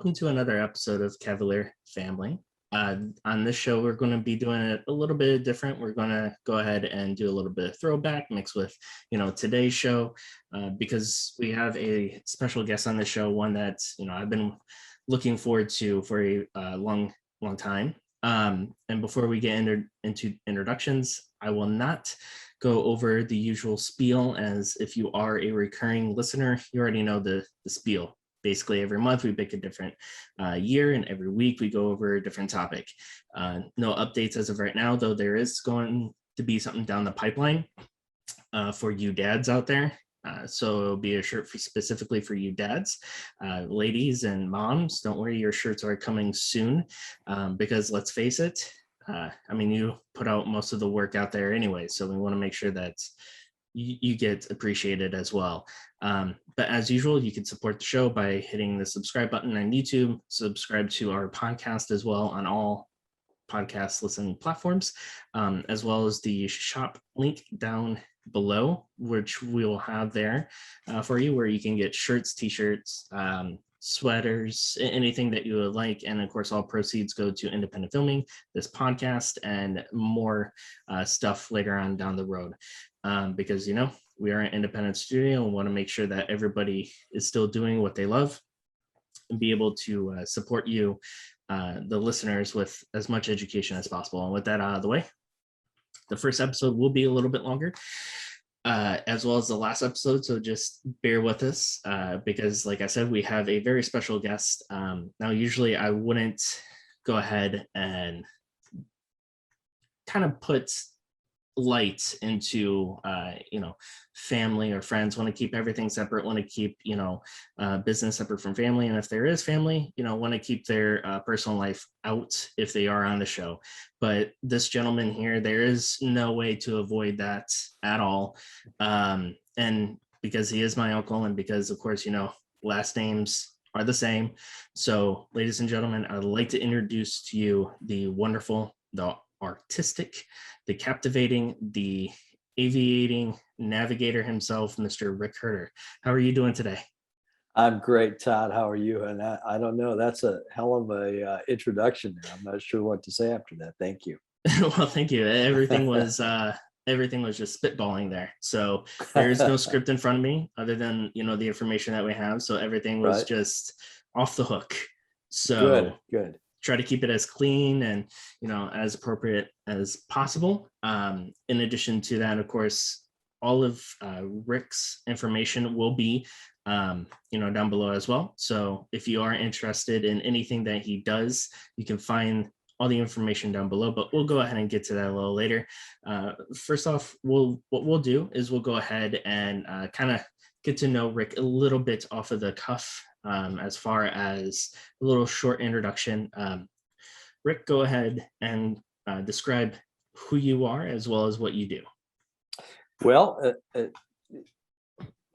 welcome to another episode of Cavalier Family. On this show, we're going to be doing it a little bit different. We're going to go ahead and do a little bit of throwback mixed with, today's show, because we have a special guest on the show, one that, I've been looking forward to for a long time. And before we get into introductions, I will not go over the usual spiel, as if you are a recurring listener, you already know the spiel. Basically, every month we pick a different year, and every week we go over a different topic. No updates as of right now, though there is going to be something down the pipeline for you dads out there. So it'll be a shirt specifically for you dads. Ladies and moms, don't worry, your shirts are coming soon, because let's face it, you put out most of the work out there anyway, so we want to make sure that you get appreciated as well. But as usual, you can support the show by hitting the subscribe button on YouTube, subscribe to our podcast as well on all podcast listening platforms, as well as the shop link down below, which we'll have there for you, where you can get shirts, t-shirts, sweaters, anything that you would like. And of course, all proceeds go to independent filming, this podcast, and more stuff later on down the road. Because, we are an independent studio and want to make sure that everybody is still doing what they love and be able to support you, the listeners, with as much education as possible. And with that out of the way, the first episode will be a little bit longer, as well as the last episode. So just bear with us, because like I said, we have a very special guest. Now, usually I wouldn't go ahead and kind of put light into family or friends. Want to keep everything separate, want to keep business separate from family, and if there is family, want to keep their personal life out if they are on the show. But this gentleman here, there is no way to avoid that at all, and because he is my uncle, and because of course last names are the same, so ladies and gentlemen, I'd like to introduce to you the wonderful, the artistic, the captivating, the aviating navigator himself, Mr. Rick Herter. How are you doing today? I'm great, Todd. How are you? And I don't know, that's a hell of a introduction there. I'm not sure what to say after that. Thank you. Well, thank you. Everything was just spitballing there. So there is no script in front of me other than the information that we have. So everything was Right. Just off the hook. So Good. Try to keep it as clean and as appropriate as possible. In addition to that, of course, all of Rick's information will be down below as well. So if you are interested in anything that he does, you can find all the information down below, but we'll go ahead and get to that a little later. First off, what we'll do is we'll go ahead and kind of get to know Rick a little bit off of the cuff, as far as a little short introduction. Rick, go ahead and describe who you are as well as what you do. Well,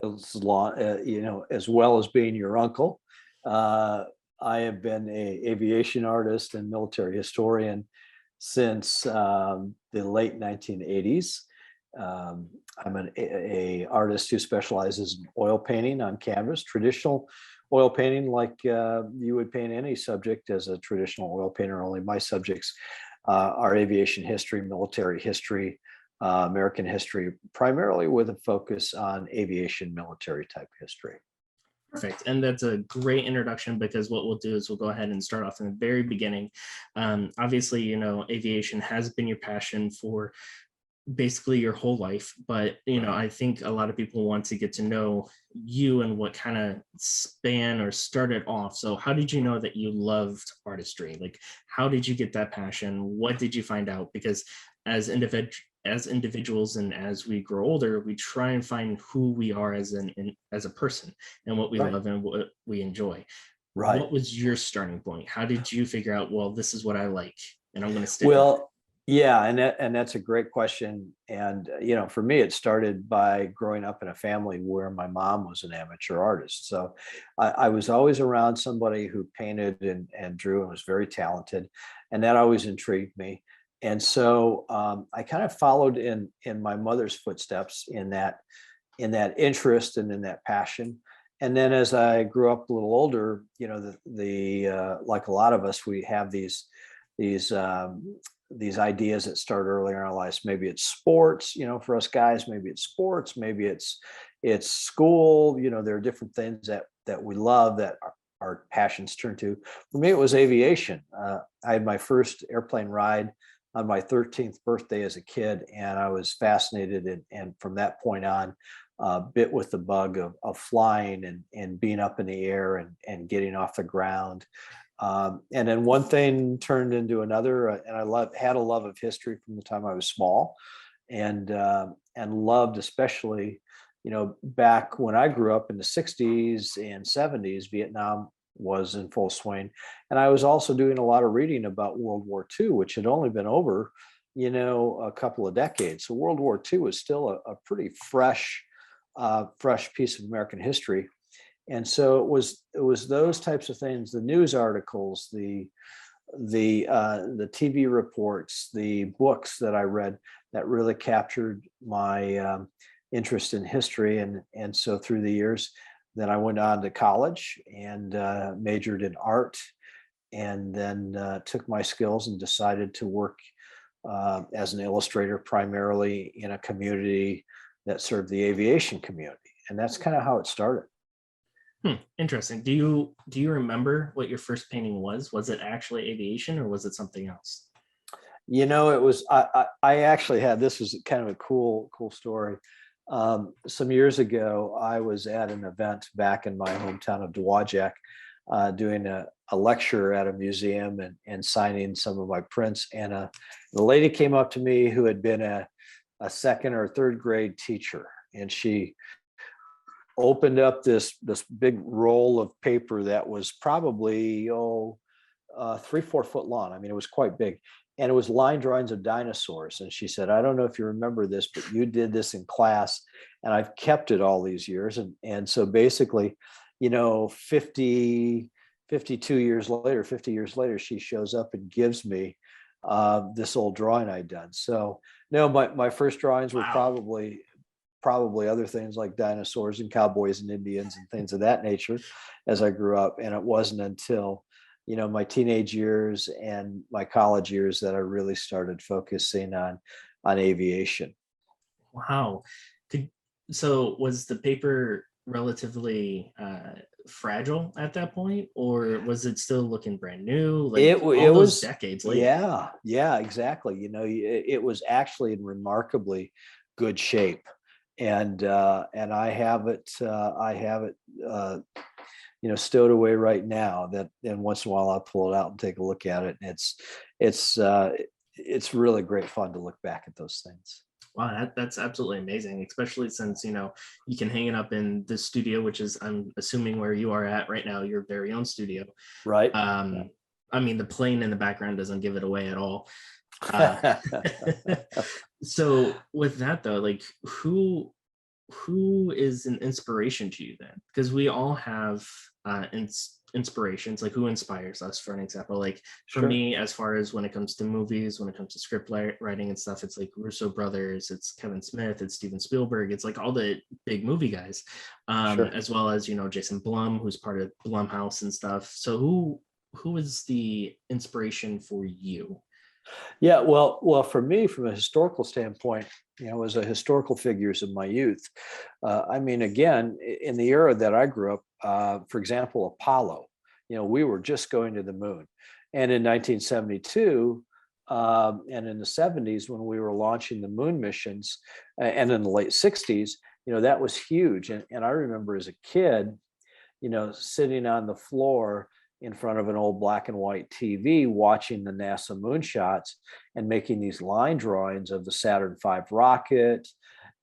as well as being your uncle, I have been an aviation artist and military historian since the late 1980s. I'm an artist who specializes in oil painting on canvas, traditional oil painting, like you would paint any subject as a traditional oil painter. Only my subjects are aviation history, military history, American history, primarily with a focus on aviation military type history. Perfect. And that's a great introduction, because what we'll do is we'll go ahead and start off in the very beginning. Obviously, aviation has been your passion for basically your whole life, but I think a lot of people want to get to know you and what kind of span or started off. So how did you know that you loved artistry? Like, how did you get that passion? What did you find out? Because as individuals and as we grow older, we try and find who we are as a person and what we love and what we enjoy. Right. What was your starting point? How did you figure out, well, this is what I like and I'm going to stick with it? Yeah, and that's a great question. And for me, it started by growing up in a family where my mom was an amateur artist. So I was always around somebody who painted and drew and was very talented, and that always intrigued me. And so I kind of followed in my mother's footsteps in that interest and in that passion. And then as I grew up a little older, like a lot of us, we have these these ideas that start earlier in our lives. Maybe it's sports, for us guys. Maybe it's sports. Maybe it's school. There are different things that we love that our passions turn to. For me, it was aviation. I had my first airplane ride on my 13th birthday as a kid, and I was fascinated. And from that point on, bit with the bug of flying and being up in the air and getting off the ground. And then one thing turned into another, and I had a love of history from the time I was small, and loved, especially, back when I grew up in the 60s and 70s, Vietnam was in full swing. And I was also doing a lot of reading about World War II, which had only been over, a couple of decades. So World War II was still a pretty fresh piece of American history. And so it was those types of things, the news articles, the TV reports, the books that I read that really captured my interest in history. And so through the years, then I went on to college and majored in art, and then took my skills and decided to work as an illustrator, primarily in a community that served the aviation community. And that's kind of how it started. Interesting. Do you remember what your first painting was? Was it actually aviation, or was it something else? It was, I actually had, this was kind of a cool story. Some years ago, I was at an event back in my hometown of Dowagiac, doing a lecture at a museum and signing some of my prints. And the lady came up to me who had been a second or third grade teacher, and she opened up this big roll of paper that was probably 3-4 foot long. I mean, it was quite big, and it was line drawings of dinosaurs. And she said, "I don't know if you remember this, but you did this in class, and I've kept it all these years." And so basically, 50 years later, she shows up and gives me this old drawing I'd done. So no, my first drawings were probably other things like dinosaurs and cowboys and Indians and things of that nature as I grew up. And it wasn't until, my teenage years and my college years that I really started focusing on aviation. Wow. So was the paper relatively fragile at that point, or was it still looking brand new? Like It all those was, decades later. yeah, exactly. It was actually in remarkably good shape. And I have it stowed away right now, that then once in a while I'll pull it out and take a look at it. And it's really great fun to look back at those things. Wow, that's absolutely amazing, especially since you can hang it up in the studio, which is, I'm assuming, where you are at right now, your very own studio. Right. I mean, the plane in the background doesn't give it away at all. So with that though, like who is an inspiration to you then? Because we all have inspirations, like who inspires us, for an example. Like for Sure. me, as far as when it comes to movies, when it comes to script writing and stuff, it's like Russo brothers, it's Kevin Smith, it's Steven Spielberg, it's like all the big movie guys, Sure. as well as Jason Blum, who's part of Blumhouse and stuff. So who is the inspiration for you? Yeah, well, for me, from a historical standpoint, as a historical figures of my youth, I mean, again, in the era that I grew up, for example, Apollo, we were just going to the moon, and in 1972, and in the 70s, when we were launching the moon missions, and in the late 60s, that was huge. And I remember as a kid, sitting on the floor in front of an old black and white TV, watching the NASA moonshots and making these line drawings of the Saturn V rocket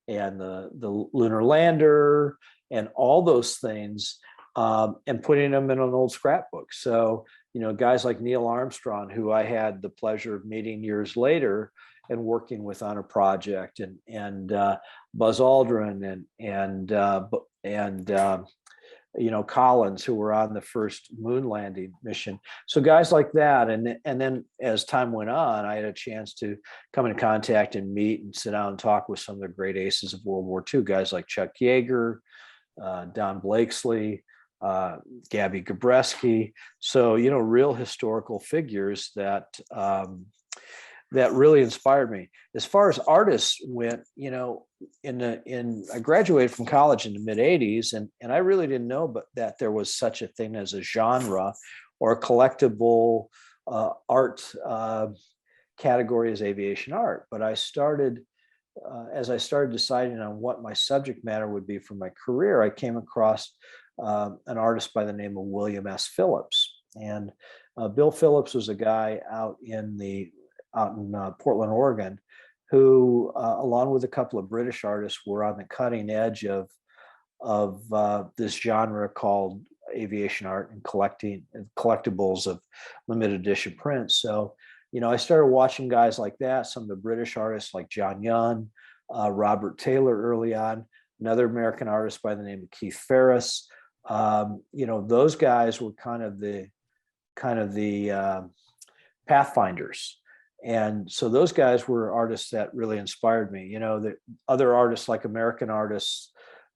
and the lunar lander and all those things, and putting them in an old scrapbook. So, guys like Neil Armstrong, who I had the pleasure of meeting years later and working with on a project, and Buzz Aldrin and Collins, who were on the first moon landing mission. So guys like that. And then as time went on, I had a chance to come in contact and meet and sit down and talk with some of the great aces of World War II, guys like Chuck Yeager, Don Blakesley, Gabby Gabreski. So, real historical figures that really inspired me. As far as artists went, I graduated from college in the mid 80s, and I really didn't know but that there was such a thing as a genre or a collectible art category as aviation art. But as I started deciding on what my subject matter would be for my career, I came across an artist by the name of William S. Phillips. And Bill Phillips was a guy out in Portland, Oregon, who, along with a couple of British artists, were on the cutting edge of this genre called aviation art and collectibles of limited edition prints. So, I started watching guys like that, some of the British artists like John Young, Robert Taylor early on, another American artist by the name of Keith Ferris. Those guys were kind of the pathfinders. And so those guys were artists that really inspired me. The other artists like American artists,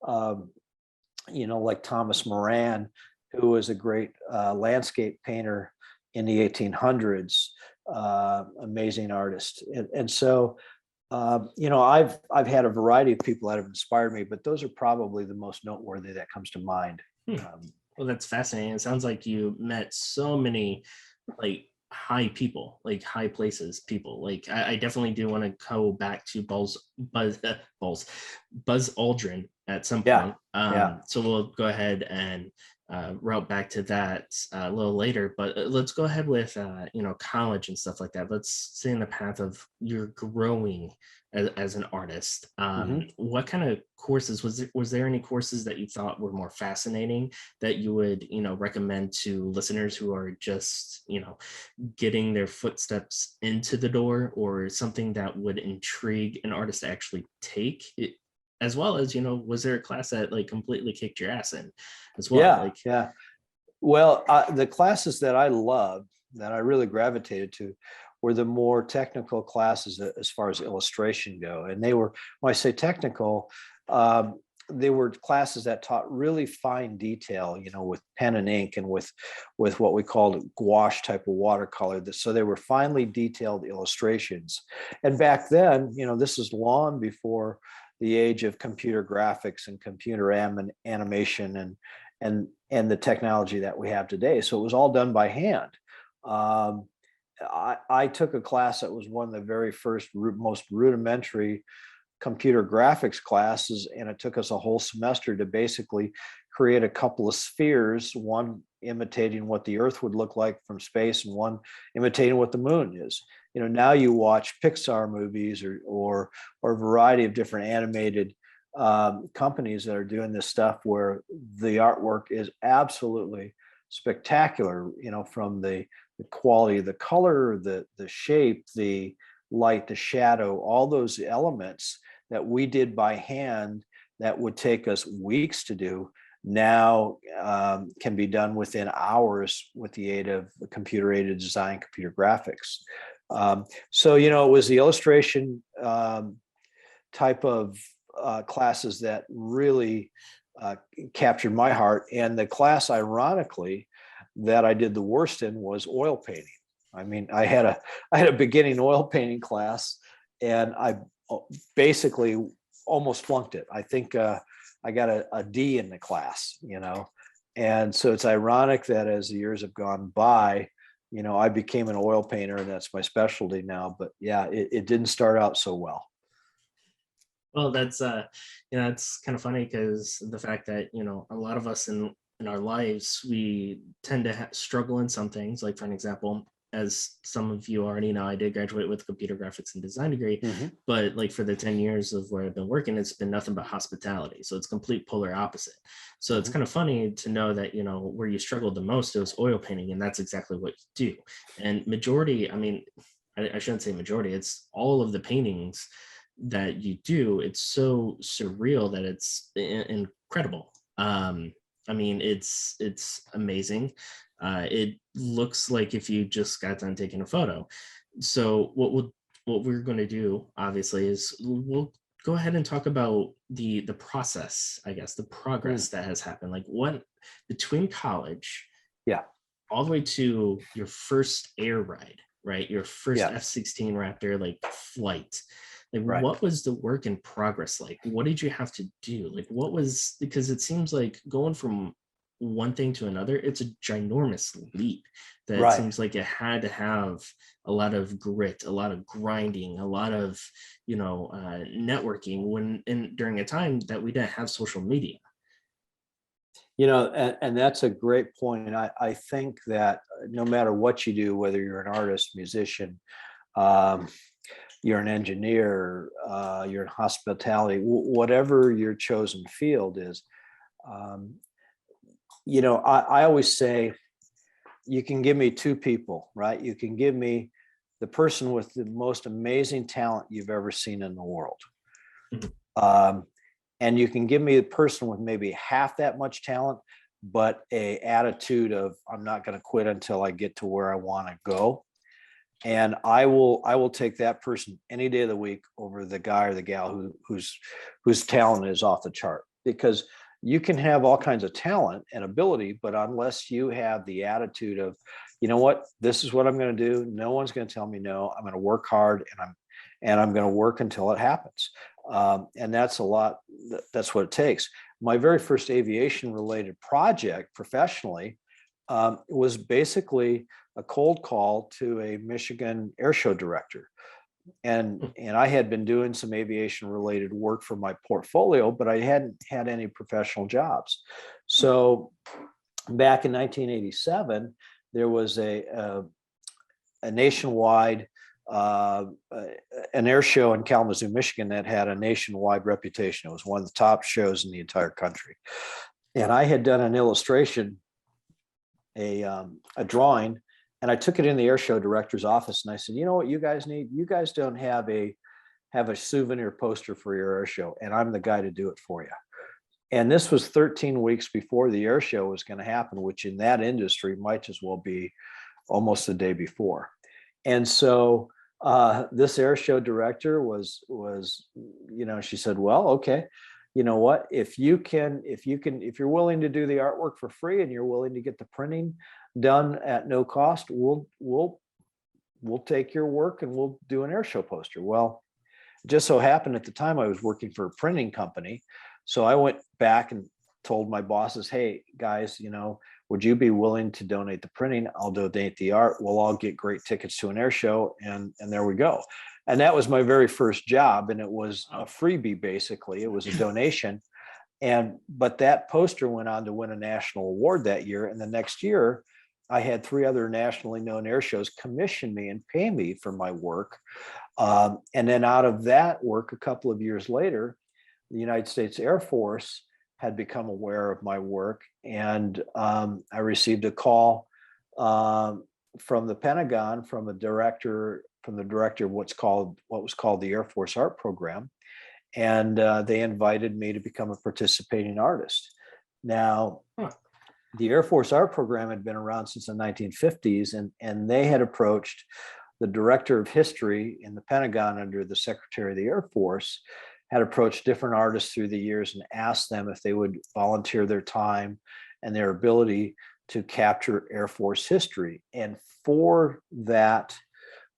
like Thomas Moran, who was a great landscape painter in the 1800s, amazing artist. And so, I've had a variety of people that have inspired me, but those are probably the most noteworthy that comes to mind. Well, that's fascinating. It sounds like you met so many like high people, like high places people. Like I definitely do want to go back to Buzz Aldrin at some point. So we'll go ahead and route back to that a little later. But let's go ahead with college and stuff like that. Let's stay in the path of you're growing as an artist. What kind of courses was there any courses that you thought were more fascinating that you would recommend to listeners who are just getting their footsteps into the door, or something that would intrigue an artist to actually take it, as well as was there a class that like completely kicked your ass in as well? Well, the classes that I loved, that I really gravitated to, were the more technical classes as far as illustration go. And they were, when I say technical, they were classes that taught really fine detail, with pen and ink and with what we called gouache type of watercolor. So they were finely detailed illustrations. And back then, this is long before the age of computer graphics and computer animation and the technology that we have today. So it was all done by hand. I took a class that was one of the very first, most rudimentary computer graphics classes, and it took us a whole semester to basically create a couple of spheres, one imitating what the Earth would look like from space and one imitating what the moon is. Now you watch Pixar movies or a variety of different animated companies that are doing this stuff where the artwork is absolutely spectacular, from the quality of the color, the shape, the light, the shadow, all those elements that we did by hand that would take us weeks to do now can be done within hours with the aid of computer aided design, computer graphics. So it was the illustration type of classes that really captured my heart. And the class, ironically, that I did the worst in was oil painting. I mean, I had a beginning oil painting class, and I basically almost flunked it. I think I got a D in the class, and so it's ironic that as the years have gone by, I became an oil painter, and that's my specialty now. But yeah, it didn't start out so well. Well, that's it's kind of funny, because the fact that a lot of us in our lives, we tend to struggle in some things. Like, for an example, as some of you already know, I did graduate with a computer graphics and design degree, but like for the 10 years of where I've been working, it's been nothing but hospitality. So it's complete polar opposite. So it's kind of funny to know that, where you struggled the most, it was oil painting, and that's exactly what you do. And majority, I mean, I shouldn't say majority, it's all of the paintings that you do. It's so surreal that it's incredible. I mean, it's amazing. It looks like if you just got done taking a photo. So what we're going to do, obviously, is we'll go ahead and talk about the process, I guess, the Mm, progress that has happened. Like what between college yeah, all the way to your first air ride, right? Your first yeah, F-16 Raptor like flight. Like right. what was the work in progress like? What did you have to do? Like what was, because it seems like going from one thing to another, it's a ginormous leap that Right. seems like it had to have a lot of grit, a lot of grinding, a lot of, networking when in during a time that we didn't have social media. And that's a great point. I think that no matter what you do, whether you're an artist, musician, um, you're an engineer, you're in hospitality, whatever your chosen field is, um, I always say you can give me two people, right? You can give me the person with the most amazing talent you've ever seen in the world. Mhm. Um, and you can give me a person with maybe half that much talent, but a attitude of I'm not going to quit until I get to where I want to go. And I will take that person any day of the week over the guy or the gal whose talent is off the chart, because you can have all kinds of talent and ability, but unless you have the attitude of, you know what, this is what I'm going to do, no one's going to tell me no, I'm going to work hard, and I'm going to work until it happens. And that's a lot. That's what it takes. My very first aviation related project professionally was basically a cold call to a Michigan air show director. And I had been doing some aviation related work for my portfolio, but I hadn't had any professional jobs. So back in 1987, there was a nationwide uh, an air show in Kalamazoo, Michigan that had a nationwide reputation. It was one of the top shows in the entire country. And I had done an illustration, a drawing, and I took it in the air show director's office, and I said, you know what you guys need? You guys don't have a souvenir poster for your air show, and I'm the guy to do it for you. And this was 13 weeks before the air show was going to happen, which in that industry might as well be almost the day before. And so this air show director was, she said, well, okay, you know what, if you're willing to do the artwork for free and you're willing to get the printing done at no cost, we'll take your work and we'll do an air show poster. Well, just so happened at the time I was working for a printing company. So I went back and told my bosses, hey guys, would you be willing to donate the printing? I'll donate the art. We'll all get great tickets to an air show. And there we go. And that was my very first job. And it was a freebie, basically. It was a donation. But that poster went on to win a national award that year. And the next year, I had 3 other nationally known air shows commission me and pay me for my work. And then out of that work, a couple of years later, the United States Air Force had become aware of my work, and I received a call from the Pentagon, from the director of what was called the Air Force Art Program, and they invited me to become a participating artist. Now, Huh. the Air Force Art Program had been around since the 1950s, and they had approached the director of history in the Pentagon under the Secretary of the Air Force, had approached different artists through the years and asked them if they would volunteer their time and their ability to capture Air Force history. And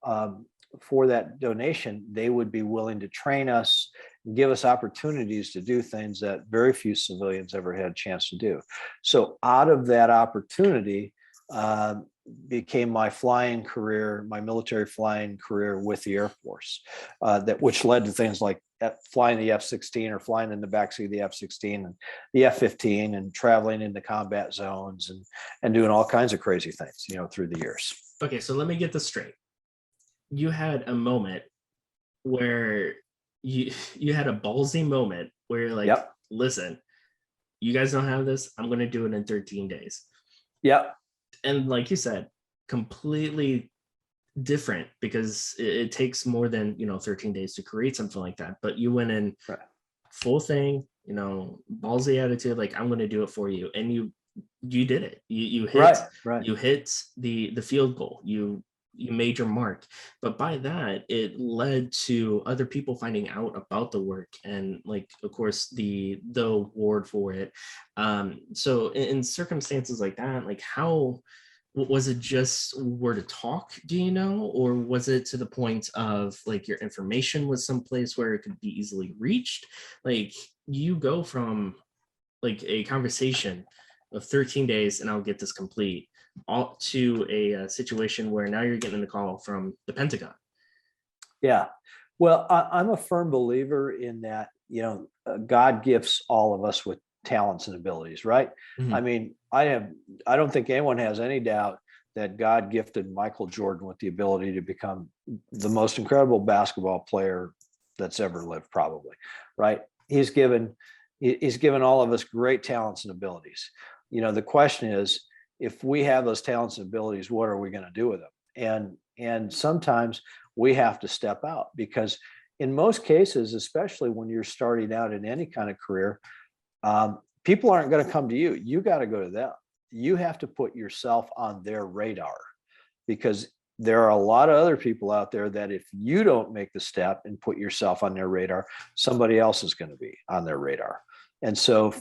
um, for that donation, they would be willing to train us, give us opportunities to do things that very few civilians ever had a chance to do. So out of that opportunity became my flying career, my military flying career with the Air Force, which led to things like flying the F-16 or flying in the backseat of the F-16 and the F-15 and traveling into combat zones and doing all kinds of crazy things, through the years. Okay, so let me get this straight. You had a moment where you had a ballsy moment where you're like, Yep. listen, you guys don't have this, I'm going to do it in 13 days. Yep. And like you said, completely different because it takes more than 13 days to create something like that, but you went in Right. full thing, ballsy attitude, like I'm going to do it for you, and you did it. You hit Right. you hit the field goal. You you made your mark. But by that, it led to other people finding out about the work, and like, of course, the award for it. So in circumstances like that, like how was it just word of talk, do you know, or was it to the point of like your information was someplace where it could be easily reached? Like you go from like a conversation of 13 days and I'll get this complete, all to a situation where now you're getting a call from the Pentagon. Yeah. Well, I'm a firm believer in that, God gifts all of us with talents and abilities, right? I Mhm. mean, I don't think anyone has any doubt that God gifted Michael Jordan with the ability to become the most incredible basketball player that's ever lived, probably, right? He's given all of us great talents and abilities. The question is, if we have those talents and abilities, what are we going to do with them? And sometimes we have to step out, because in most cases, especially when you're starting out in any kind of career, people aren't going to come to you. You got to go to them. You have to put yourself on their radar, because there are a lot of other people out there that if you don't make the step and put yourself on their radar, somebody else is going to be on their radar. And so,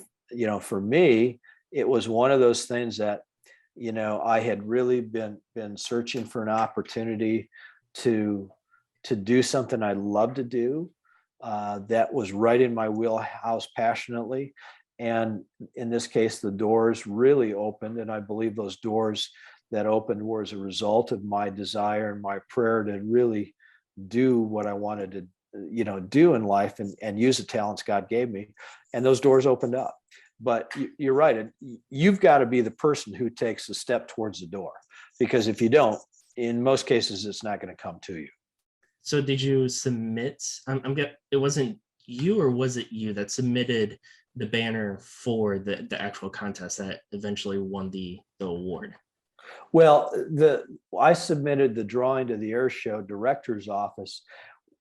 for me, it was one of those things that, I had really been searching for an opportunity to do something I love to do, that was right in my wheelhouse passionately. And in this case, the doors really opened, and I believe those doors that opened were as a result of my desire and my prayer to really do what I wanted to, do in life, and use the talents God gave me. And those doors opened up. But you're right. You've got to be the person who takes the step towards the door, because if you don't, in most cases, it's not going to come to you. So did you submit? It wasn't you, or was it you that submitted the banner for the actual contest that eventually won the award? Well, I submitted the drawing to the air show director's office,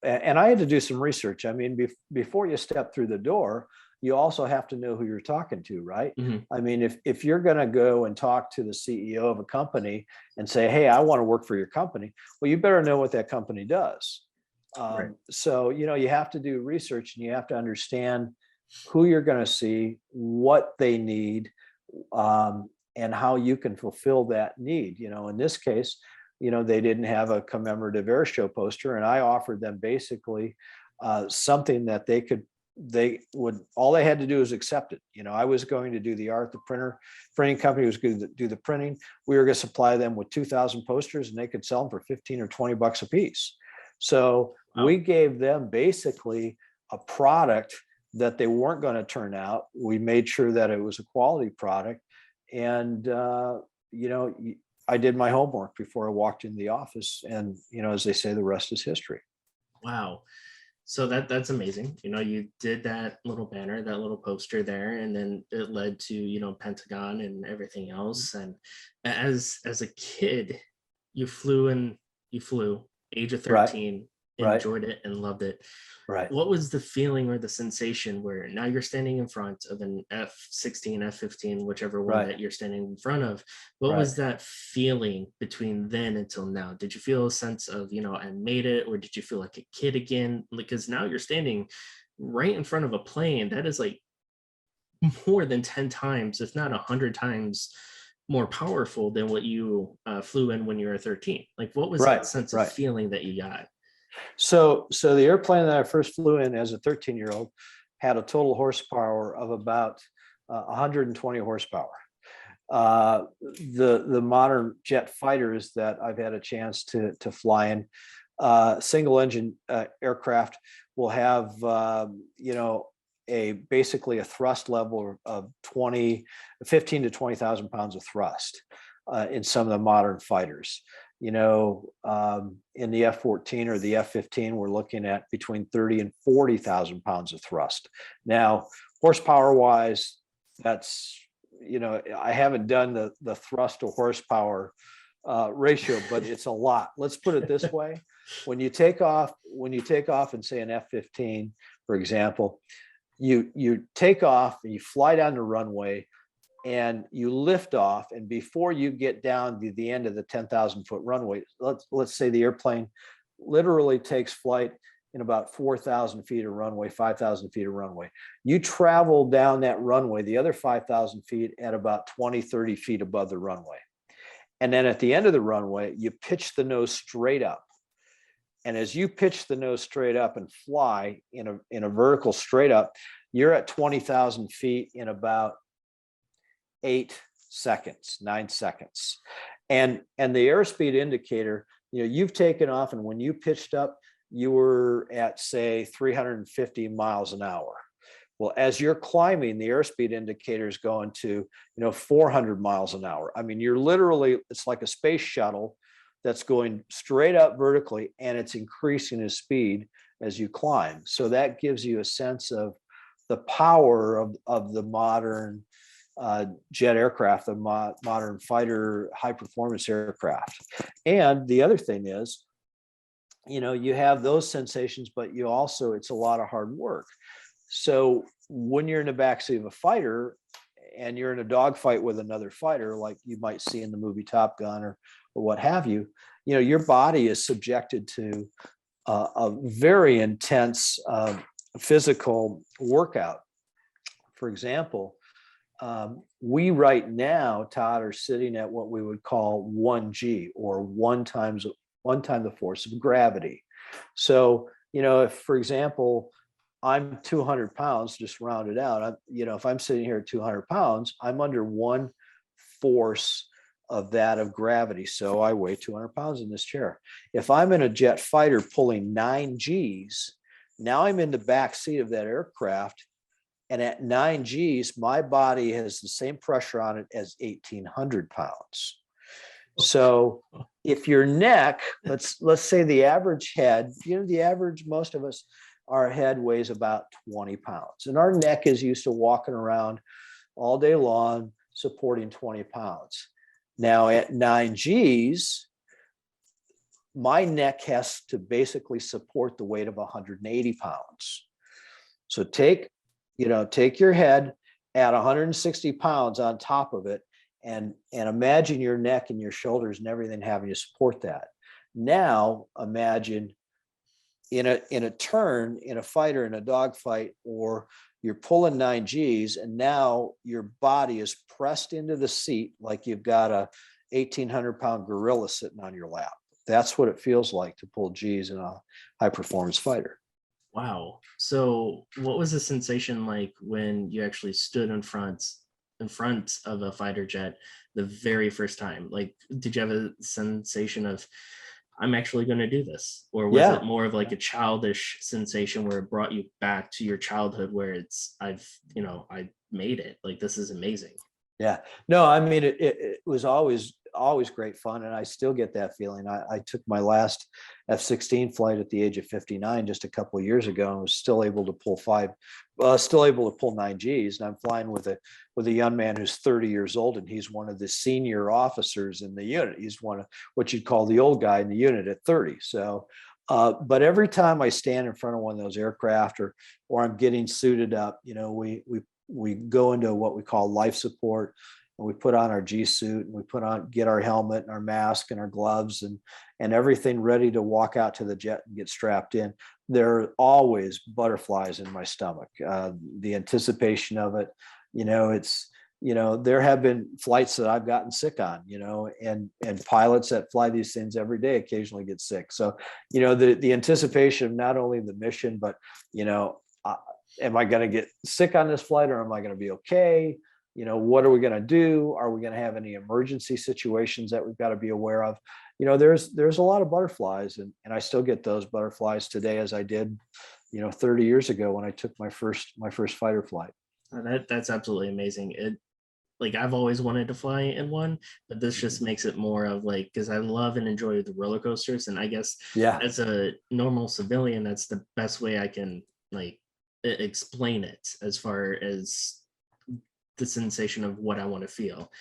and I had to do some research. I mean, before you step through the door, you also have to know who you're talking to, right? Mhm. I mean, if you're going to go and talk to the CEO of a company and say, "Hey, I want to work for your company," well, you better know what that company does. Right. So, you have to do research, and you have to understand who you're going to see, what they need, and how you can fulfill that need. In this case, they didn't have a commemorative air show poster, and I offered them basically something that they would, all they had to do is accept it. I was going to do the art, the printing company was going to do the printing. We were going to supply them with 2,000 posters, and they could sell them for 15 or 20 bucks a piece. So we Wow. gave them basically a product that they weren't going to turn out. We made sure that it was a quality product. And, I did my homework before I walked in the office. And, as they say, the rest is history. Wow. So that's amazing. You did that little banner, that little poster there, and then it led to, Pentagon and everything else. And as a kid, you flew, age of Right. 13, Right. enjoyed it and loved it. Right. What was the feeling or the sensation where now you're standing in front of an F-16, F-15, whichever one Right. that you're standing in front of? What Right. was that feeling between then until now? Did you feel a sense of, I made it, or did you feel like a kid again? Because now you're standing right in front of a plane that is like more than 10 times, if not 100 times more powerful than what you flew in when you were 13. Like, what was that Right. sense of Right. feeling that you got? So the airplane that I first flew in as a 13-year-old had a total horsepower of about 120 horsepower. The modern jet fighters that I've had a chance to fly in, single engine aircraft will have basically a thrust level of 15 to 20,000 pounds of thrust in some of the modern fighters. In the F-14 or the F-15, we're looking at between 30 and 40,000 pounds of thrust. Now, horsepower wise, that's, I haven't done the thrust to horsepower ratio, but it's a lot. Let's put it this way: when you take off and say an F-15, for example, you take off and you fly down the runway. and you lift off, and before you get down to the end of the 10,000 foot runway, let's say the airplane literally takes flight in about 4,000 feet of runway, 5,000 feet of runway. You travel down that runway, the other 5,000 feet, at about 20, 30 feet above the runway. And then at the end of the runway, you pitch the nose straight up. And as you pitch the nose straight up and fly in a vertical straight up, you're at 20,000 feet in about 8 seconds, 9 seconds. And the airspeed indicator, you've taken off, and when you pitched up, you were at, say, 350 miles an hour. Well, as you're climbing, the airspeed indicator is going to, 400 miles an hour. I mean, you're literally, it's like a space shuttle that's going straight up vertically, and it's increasing its speed as you climb. So that gives you a sense of the power of the modern jet aircraft, the modern fighter high performance aircraft. And the other thing is, you have those sensations, but you also, it's a lot of hard work. So when you're in the backseat of a fighter and you're in a dogfight with another fighter, like you might see in the movie Top Gun or what have you, your body is subjected to a very intense physical workout. For example, we right now, Todd, are sitting at what we would call 1G, or one time the force of gravity. So, if, for example, I'm 200 pounds, just round it out, if I'm sitting here at 200 pounds, I'm under one force of that of gravity. So I weigh 200 pounds in this chair. If I'm in a jet fighter pulling 9 Gs, now I'm in the back seat of that aircraft. And at 9 Gs, my body has the same pressure on it as 1,800 pounds. So if your neck, let's say the average head, the average, most of us, our head weighs about 20 pounds. And our neck is used to walking around all day long, supporting 20 pounds. Now at 9 Gs, my neck has to basically support the weight of 180 pounds. So take your head at 160 pounds on top of it, and imagine your neck and your shoulders and everything having to support that. Now imagine in a turn, in a fighter, in a dogfight, or you're pulling 9 Gs, and now your body is pressed into the seat like you've got a 1,800 pound gorilla sitting on your lap. That's what it feels like to pull Gs in a high performance fighter. Wow. So what was the sensation like when you actually stood in front of a fighter jet the very first time? Like, did you have a sensation of, I'm actually going to do this? Or was it more of like a childish sensation where it brought you back to your childhood, where it's, I made it, like, this is amazing? Yeah, no, I mean, it was always great fun. And I still get that feeling. I took my last F-16 flight at the age of 59 just a couple of years ago, and was still able to pull 9 Gs. And I'm flying with a young man who's 30 years old, and he's one of the senior officers in the unit. He's one of what you'd call the old guy in the unit at 30. So, but every time I stand in front of one of those aircraft, or I'm getting suited up, we go into what we call life support, and we put on our G suit, and we get our helmet and our mask and our gloves and everything ready to walk out to the jet and get strapped in. There are always butterflies in my stomach. The anticipation of it, there have been flights that I've gotten sick on, and pilots that fly these things every day occasionally get sick. So, the anticipation of not only the mission, but, am I going to get sick on this flight, or am I going to be okay? What are we going to do? Are we going to have any emergency situations that we've got to be aware of? There's a lot of butterflies, and I still get those butterflies today, as I did, 30 years ago when I took my first fighter flight. That's absolutely amazing. Like, I've always wanted to fly in one, but this just makes it more of like, because I love and enjoy the roller coasters, and I guess as a normal civilian, that's the best way I can explain it, as far as the sensation of what I want to feel.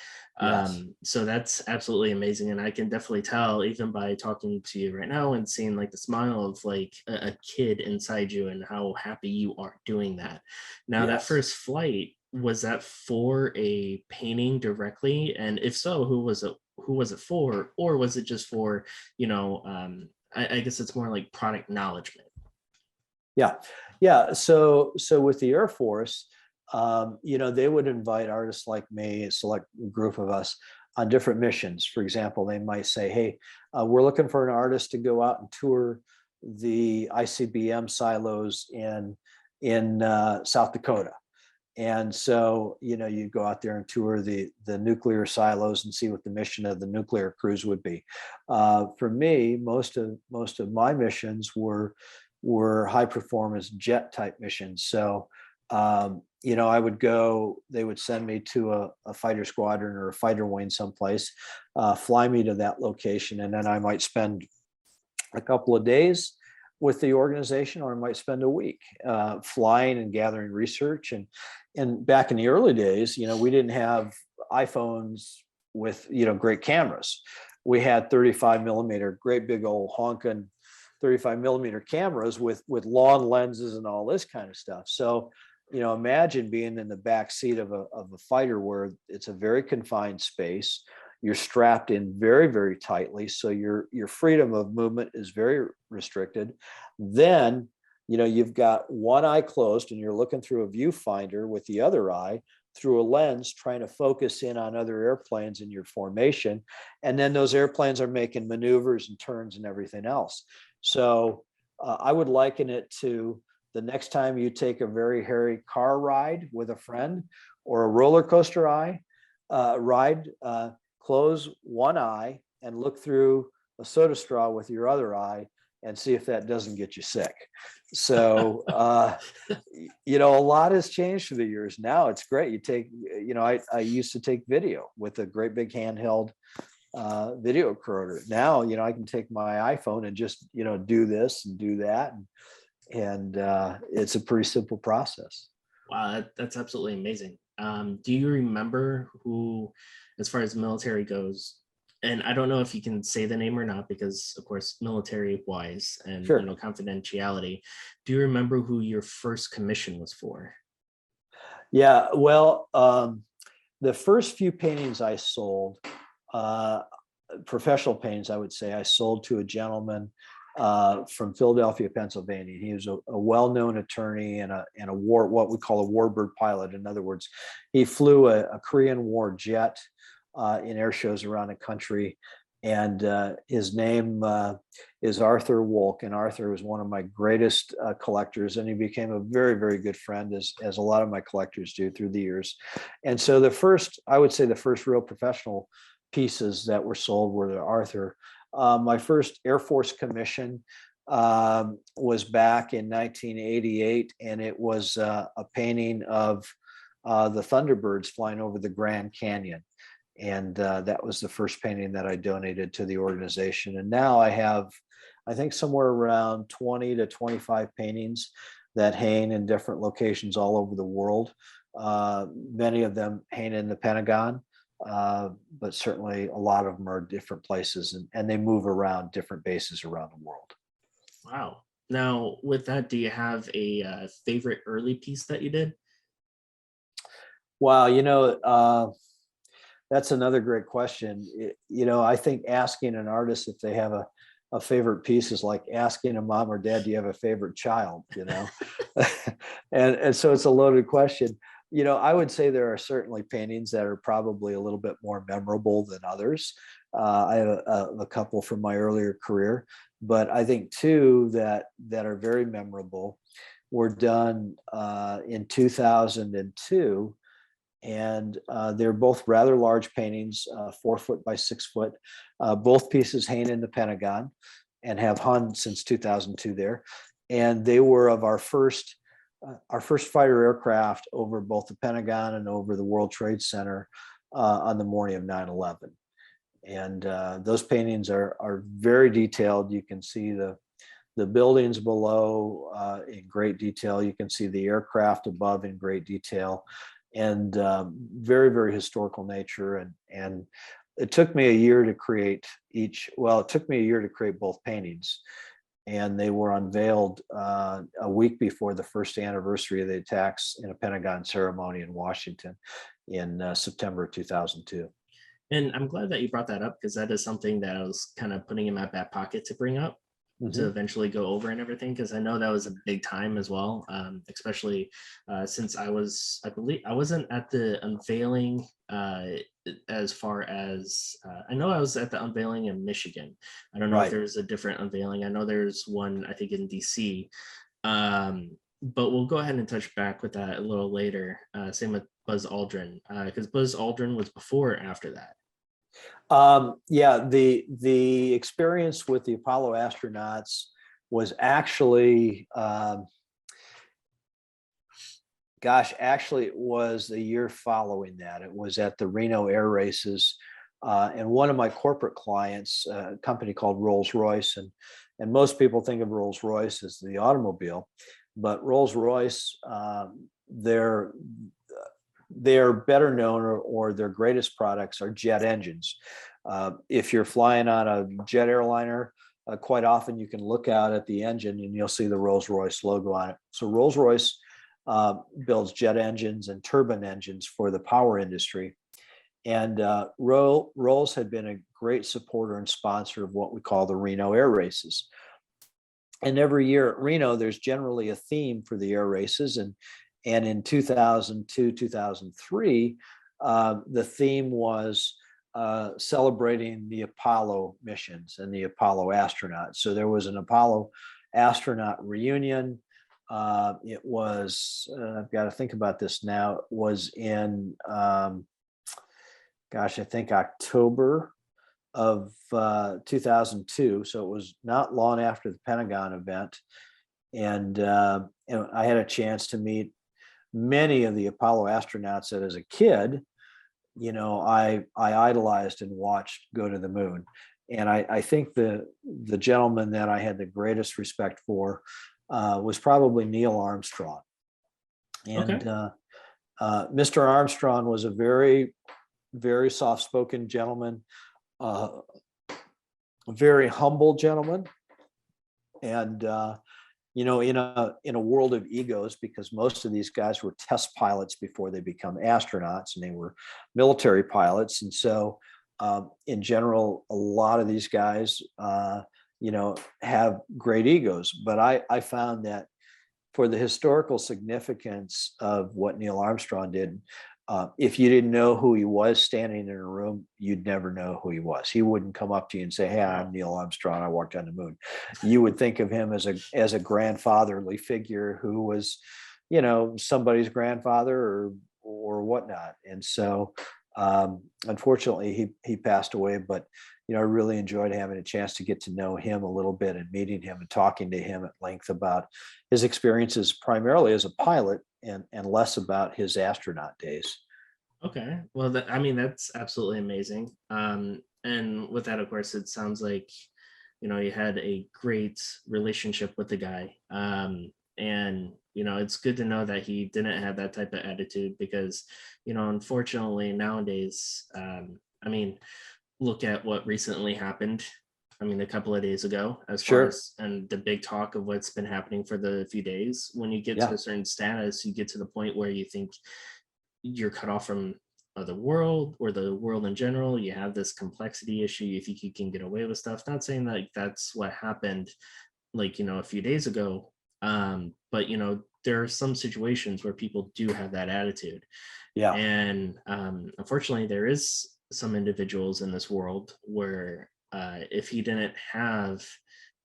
Yes. So that's absolutely amazing, and I can definitely tell, even by talking to you right now and seeing like the smile of like a kid inside you, and how happy you are doing that. Now, that first flight, was that for a painting directly? And if so, who was it for? Or was it just for, I guess it's more like product acknowledgement. Yeah, yeah. So with the Air Force, they would invite artists like me, a select group of us, on different missions. For example, they might say, "Hey, we're looking for an artist to go out and tour the ICBM silos in South Dakota." And so, you go out there and tour the nuclear silos and see what the mission of the nuclear crews would be. For me, most of my missions were high performance jet type missions. So, I would go. They would send me to a fighter squadron or a fighter wing someplace, fly me to that location, and then I might spend a couple of days with the organization, or I might spend a week flying and gathering research. And back in the early days, we didn't have iPhones with great cameras. We had 35 millimeter, great big old honking 35 millimeter cameras with long lenses and all this kind of stuff. So, imagine being in the back seat of a fighter where it's a very confined space. You're strapped in very, very tightly, so your freedom of movement is very restricted. Then, you've got one eye closed and you're looking through a viewfinder with the other eye through a lens, trying to focus in on other airplanes in your formation. And then those airplanes are making maneuvers and turns and everything else. So I would liken it to the next time you take a very hairy car ride with a friend, or a roller coaster ride. Close one eye and look through a soda straw with your other eye and see if that doesn't get you sick. So, a lot has changed through the years. Now it's great. You take, I used to take video with a great big handheld video recorder. Now, I can take my iPhone and just, do this and do that. And it's a pretty simple process. Wow, that's absolutely amazing. Do you remember who, as far as military goes, and I don't know if you can say the name or not because, of course, military wise and Sure. confidentiality. Do you remember who your first commission was for? Yeah. Well, the first few paintings I sold, uh, professional paintings, I would say, I sold to a gentleman from Philadelphia, Pennsylvania. He was a well-known attorney and a war, what we call a warbird pilot. In other words, he flew a Korean War jet in air shows around the country. And his name is Arthur Wolk. And Arthur was one of my greatest collectors. And he became a very, very good friend, as a lot of my collectors do through the years. And so I would say the first real professional pieces that were sold were to Arthur. My first Air Force commission was back in 1988, and it was a painting of the Thunderbirds flying over the Grand Canyon. And that was the first painting that I donated to the organization. And now I have, I think, somewhere around 20 to 25 paintings that hang in different locations all over the world. Many of them hang in the Pentagon, but certainly a lot of them are different places, and they move around different bases around the world. Wow. Now, with that, do you have a favorite early piece that you did? Wow, that's another great question. I think asking an artist if they have a favorite piece is like asking a mom or dad, do you have a favorite child? And so it's a loaded question. I would say there are certainly paintings that are probably a little bit more memorable than others. I have a couple from my earlier career, but I think two that are very memorable were done in 2002. And they're both rather large paintings, 4 foot by 6 foot. Both pieces hang in the Pentagon and have hung since 2002 there. And they were of our first fighter aircraft over both the Pentagon and over the World Trade Center on the morning of 9/11. And those paintings are very detailed. You can see the buildings below in great detail. You can see the aircraft above in great detail, and very, very historical nature. And it took me a year to create each. Well, it took me a year to create both paintings. and they were unveiled a week before the first anniversary of the attacks in a Pentagon ceremony in Washington in September 2002. And I'm glad that you brought that up because that is something that I was kind of putting in my back pocket to bring up to Mhm. eventually go over and everything because I know that was a big time as well, especially since I believe I wasn't at the unveiling as far as I know I was at the unveiling in Michigan. I don't know if Right. there's a different unveiling. I know there's one I think in DC, but we'll go ahead and touch back with that a little later. Same with Buzz Aldrin because Buzz Aldrin was before or after that. Yeah, the experience with the Apollo astronauts was actually, actually, it was the year following that. It was at the Reno Air Races, and one of my corporate clients, a company called Rolls-Royce, and most people think of Rolls-Royce as the automobile, but Rolls-Royce, they're better known, or their greatest products are jet engines. If you're flying on a jet airliner, quite often you can look out at the engine and you'll see the Rolls-Royce logo on it. So Rolls-Royce builds jet engines and turbine engines for the power industry. And Rolls had been a great supporter and sponsor of what we call the Reno Air Races. And every year at Reno, there's generally a theme for the air races. And in 2002, 2003, the theme was celebrating the Apollo missions and the Apollo astronauts. So there was an Apollo astronaut reunion. It was, I've got to think about this now, it was in, I think October of 2002. So it was not long after the Pentagon event. And I had a chance to meet many of the Apollo astronauts that as a kid, I idolized and watched go to the moon. And I think the gentleman that I had the greatest respect for was probably Neil Armstrong. And Okay. Mr. Armstrong was a very, very soft-spoken gentleman, a very humble gentleman. And in a world of egos, because most of these guys were test pilots before they become astronauts, and they were military pilots, and so in general, a lot of these guys, have great egos. But I found that for the historical significance of what Neil Armstrong did, if you didn't know who he was standing in a room, you'd never know who he was. He wouldn't come up to you and say, "Hey, I'm Wow. Neil Armstrong. I walked on the moon." You would think of him as a grandfatherly figure who was, somebody's grandfather or whatnot. And so, unfortunately, he passed away. But I really enjoyed having a chance to get to know him a little bit and meeting him and talking to him at length about his experiences, primarily as a pilot, and less about his astronaut days. Okay. Well, I mean, that's absolutely amazing. And with that, of course, it sounds like, you had a great relationship with the guy. And, it's good to know that he didn't have that type of attitude because, unfortunately nowadays, I mean, look at what recently happened. I mean, a couple of days ago, as far Sure. as and the big talk of what's been happening for the few days. When you get to Yeah. a certain status, you get to the point where you think you're cut off from the world or the world in general. You have this complexity issue. You think you can get away with stuff. Not saying that that's what happened, like, a few days ago. But there are some situations where people do have that attitude. Yeah. And unfortunately, there is some individuals in this world where if he didn't have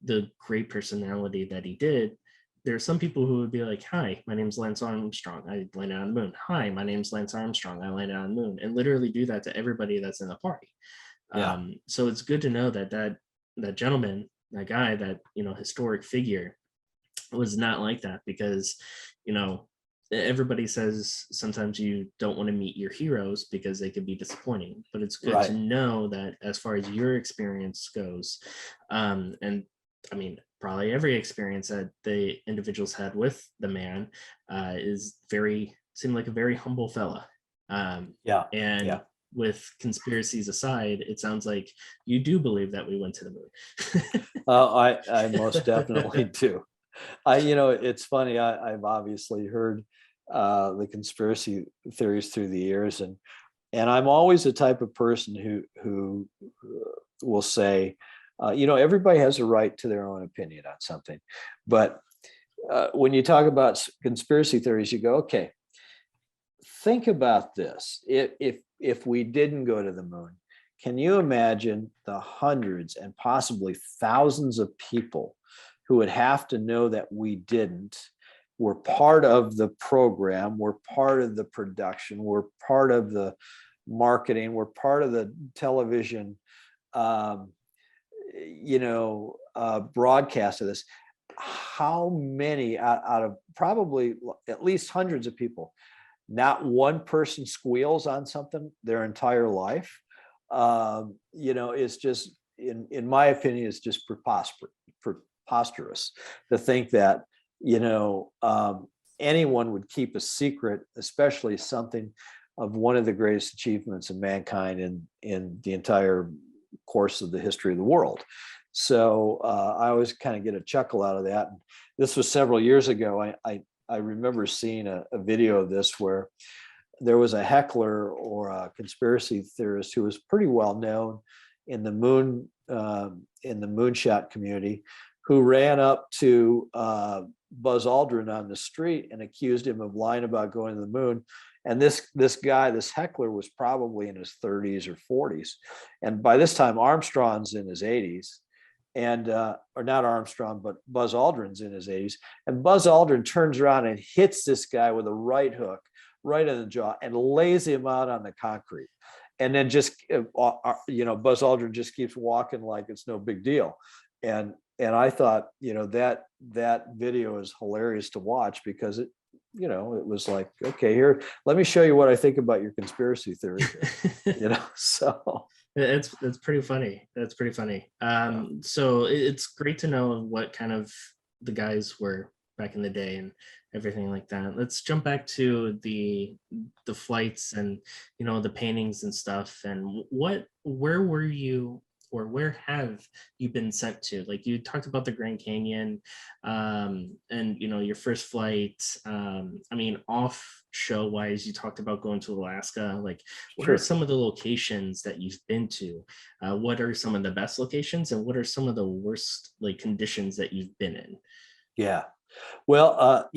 the great personality that he did, there are some people who would be like, "Hi, my name's Lance Armstrong. I landed on the moon. Hi, my name's Lance Armstrong. I landed on the moon," and literally do that to everybody that's in the party. Yeah. So it's good to know that gentleman, that guy, that historic figure, was not like that because you know everybody says sometimes you don't want to meet your heroes because they could be disappointing, but it's good to Right. know that as far as your experience goes, and I mean probably every experience that the individuals had with the man is very seemed like a very humble fella, Yeah. and Yeah. with conspiracies aside, it sounds like you do believe that we went to the moon. I most definitely do. It's funny. I've obviously heard the conspiracy theories through the years, and I'm always the type of person who will say, everybody has a right to their own opinion on something, but when you talk about conspiracy theories, you go, okay, think about this. If we didn't go to the moon, can you imagine the hundreds and possibly thousands of people who would have to know that we didn't? We're part of the program, we're part of the production, we're part of the marketing, we're part of the television, broadcast of this. How many out of probably at least hundreds of people, not one person squeals on something their entire life? It's just, in my opinion, it's just preposterous to think that anyone would keep a secret, especially something of one of the greatest achievements of mankind in the entire course of the history of the world. So I always kind of get a chuckle out of that. And this was several years ago. I remember seeing a video of this where there was a heckler or a conspiracy theorist who was pretty well known in the moonshot community, who ran up to Buzz Aldrin on the street and accused him of lying about going to the moon. And this heckler, was probably in his 30s or 40s. And by this time, Armstrong's in his 80s. And or not Armstrong, but Buzz Aldrin's in his 80s. And Buzz Aldrin turns around and hits this guy with a right hook right in the jaw and lays him out on the concrete. And then just, Buzz Aldrin just keeps walking like it's no big deal. And I thought, that video is hilarious to watch, because it was like, okay, here, let me show you what I think about your conspiracy theory. So. That's pretty funny. That's pretty funny. So it's great to know what kind of the guys were back in the day and everything like that. Let's jump back to the flights and the paintings and stuff. And where were you, or where have you been sent to? Like, you talked about the Grand Canyon, and your first flight. Off show wise, you talked about going to Alaska. Like, what are some of the locations that you've been to? What are some of the best locations, and what are some of the worst conditions that you've been in? Yeah, well,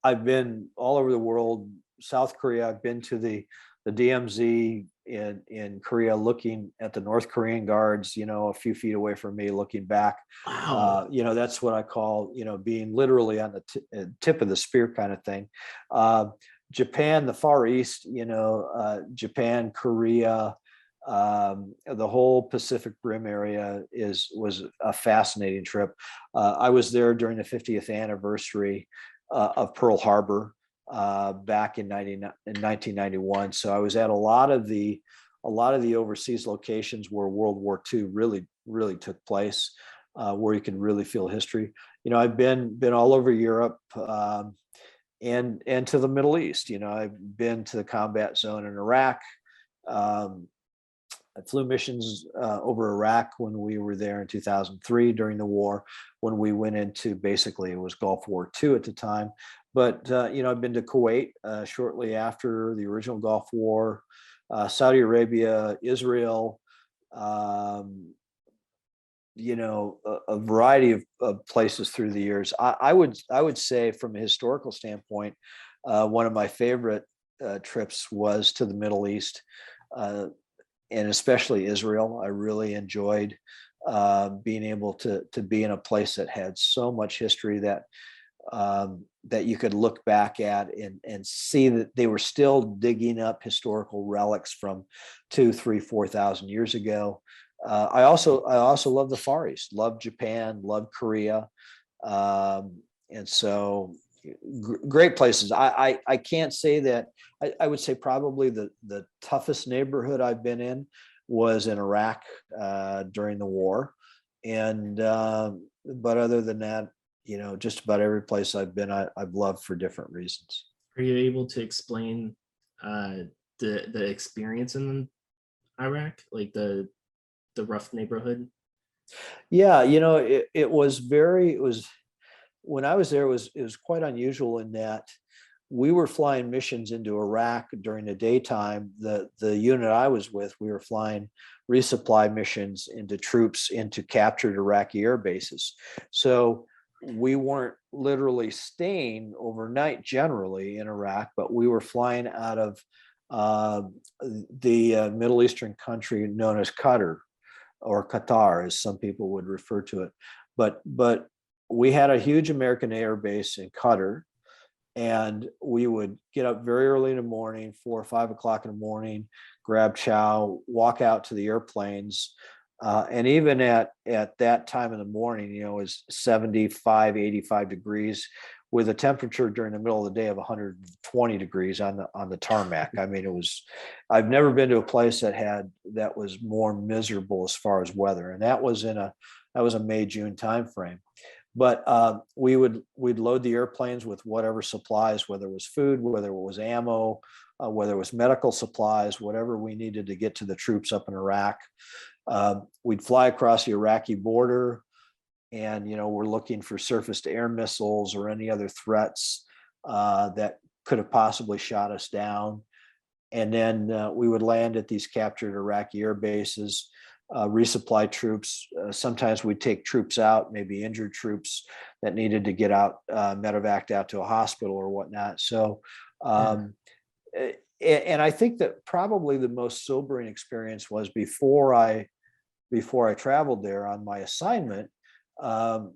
I've been all over the world. South Korea, I've been to the DMZ in Korea, looking at the North Korean guards, a few feet away from me, looking back. Wow. That's what I call, being literally on the tip of the spear kind of thing. Japan, the Far East, Japan, Korea, the whole Pacific Rim area was a fascinating trip. I was there during the 50th anniversary of Pearl Harbor back in 1991. So I was at a lot of the overseas locations where World War II really took place, where you can really feel history. I've been all over Europe, and to the Middle East. I've been to the combat zone in Iraq. I flew missions over Iraq when we were there in 2003 during the war, when we went into, basically it was Gulf War II at the time. But, I've been to Kuwait shortly after the original Gulf War, Saudi Arabia, Israel, a variety of places through the years. I would say, from a historical standpoint, one of my favorite trips was to the Middle East, and especially Israel. I really enjoyed being able to be in a place that had so much history that you could look back at and see that they were still digging up historical relics from 2,000, 3,000, 4,000 years ago. I also love the Far East, love Japan, love Korea, and so great places. I can't say that. I would say probably the toughest neighborhood I've been in was in Iraq during the war, and but other than that, just about every place I've been, I've loved for different reasons. Are you able to explain the experience in Iraq, like the rough neighborhood? Yeah, it was when I was there, it was quite unusual in that we were flying missions into Iraq during the daytime. The unit I was with, we were flying resupply missions into troops into captured Iraqi air bases. So we weren't literally staying overnight generally in Iraq, but we were flying out of uh, the Middle Eastern country known as Qatar, or Qatar, as some people would refer to it. But we had a huge American air base in Qatar, and we would get up very early in the morning, 4 or 5 o'clock in the morning, grab chow, walk out to the airplanes. And even at that time in the morning, it was 75, 85 degrees with a temperature during the middle of the day of 120 degrees on the tarmac. I mean, I've never been to a place that was more miserable as far as weather. And that was a May, June timeframe. But we'd load the airplanes with whatever supplies, whether it was food, whether it was ammo, whether it was medical supplies, whatever we needed to get to the troops up in Iraq. We'd fly across the Iraqi border, and we're looking for surface to air missiles or any other threats that could have possibly shot us down. And then we would land at these captured Iraqi air bases, resupply troops. Sometimes we'd take troops out, maybe injured troops that needed to get out, medevaced out to a hospital or whatnot. So, Yeah. and I think that probably the most sobering experience was before I traveled there on my assignment. Um,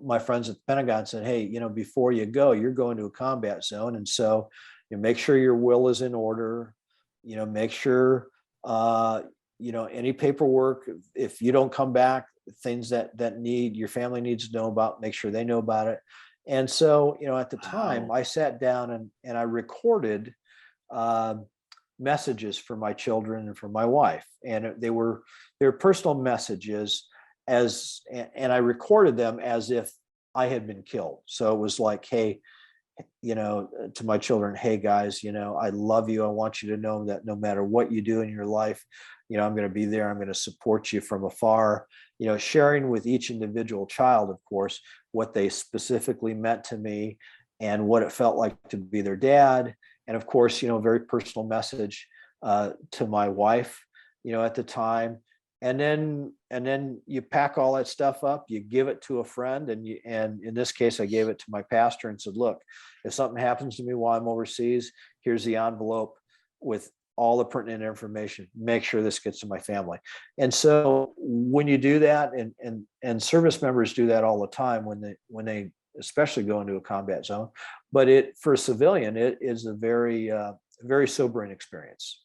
my friends at the Pentagon said, "Hey, before you go, you're going to a combat zone, and so make sure your will is in order. Make sure any paperwork. If you don't come back, things that your family needs to know about, make sure they know about it." And so, at the time, Wow. I sat down and I recorded uh, messages for my children and for my wife, and they were personal messages, and I recorded them as if I had been killed. So it was like, "Hey, to my children, hey guys, I love you. I want you to know that no matter what you do in your life, I'm going to be there. I'm going to support you from afar." Sharing with each individual child, of course, what they specifically meant to me and what it felt like to be their dad. And of course, a very personal message to my wife, at the time. And then you pack all that stuff up, you give it to a friend, and in this case, I gave it to my pastor and said, "Look, if something happens to me while I'm overseas, here's the envelope with all the pertinent information. Make sure this gets to my family." And so when you do that, and service members do that all the time when they especially go into a combat zone, but for a civilian, it is a very sobering experience.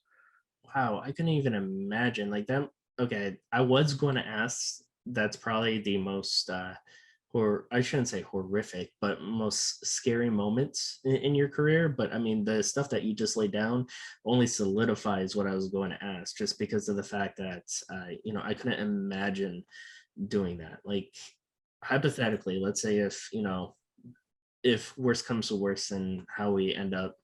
Wow, I couldn't even imagine like that. Okay, I was going to ask. That's probably the most, or I shouldn't say horrific, but most scary moments in your career. But I mean, the stuff that you just laid down only solidifies what I was going to ask, just because of the fact that, I couldn't imagine doing that. Like, hypothetically, let's say if worst comes to worst and how we end up,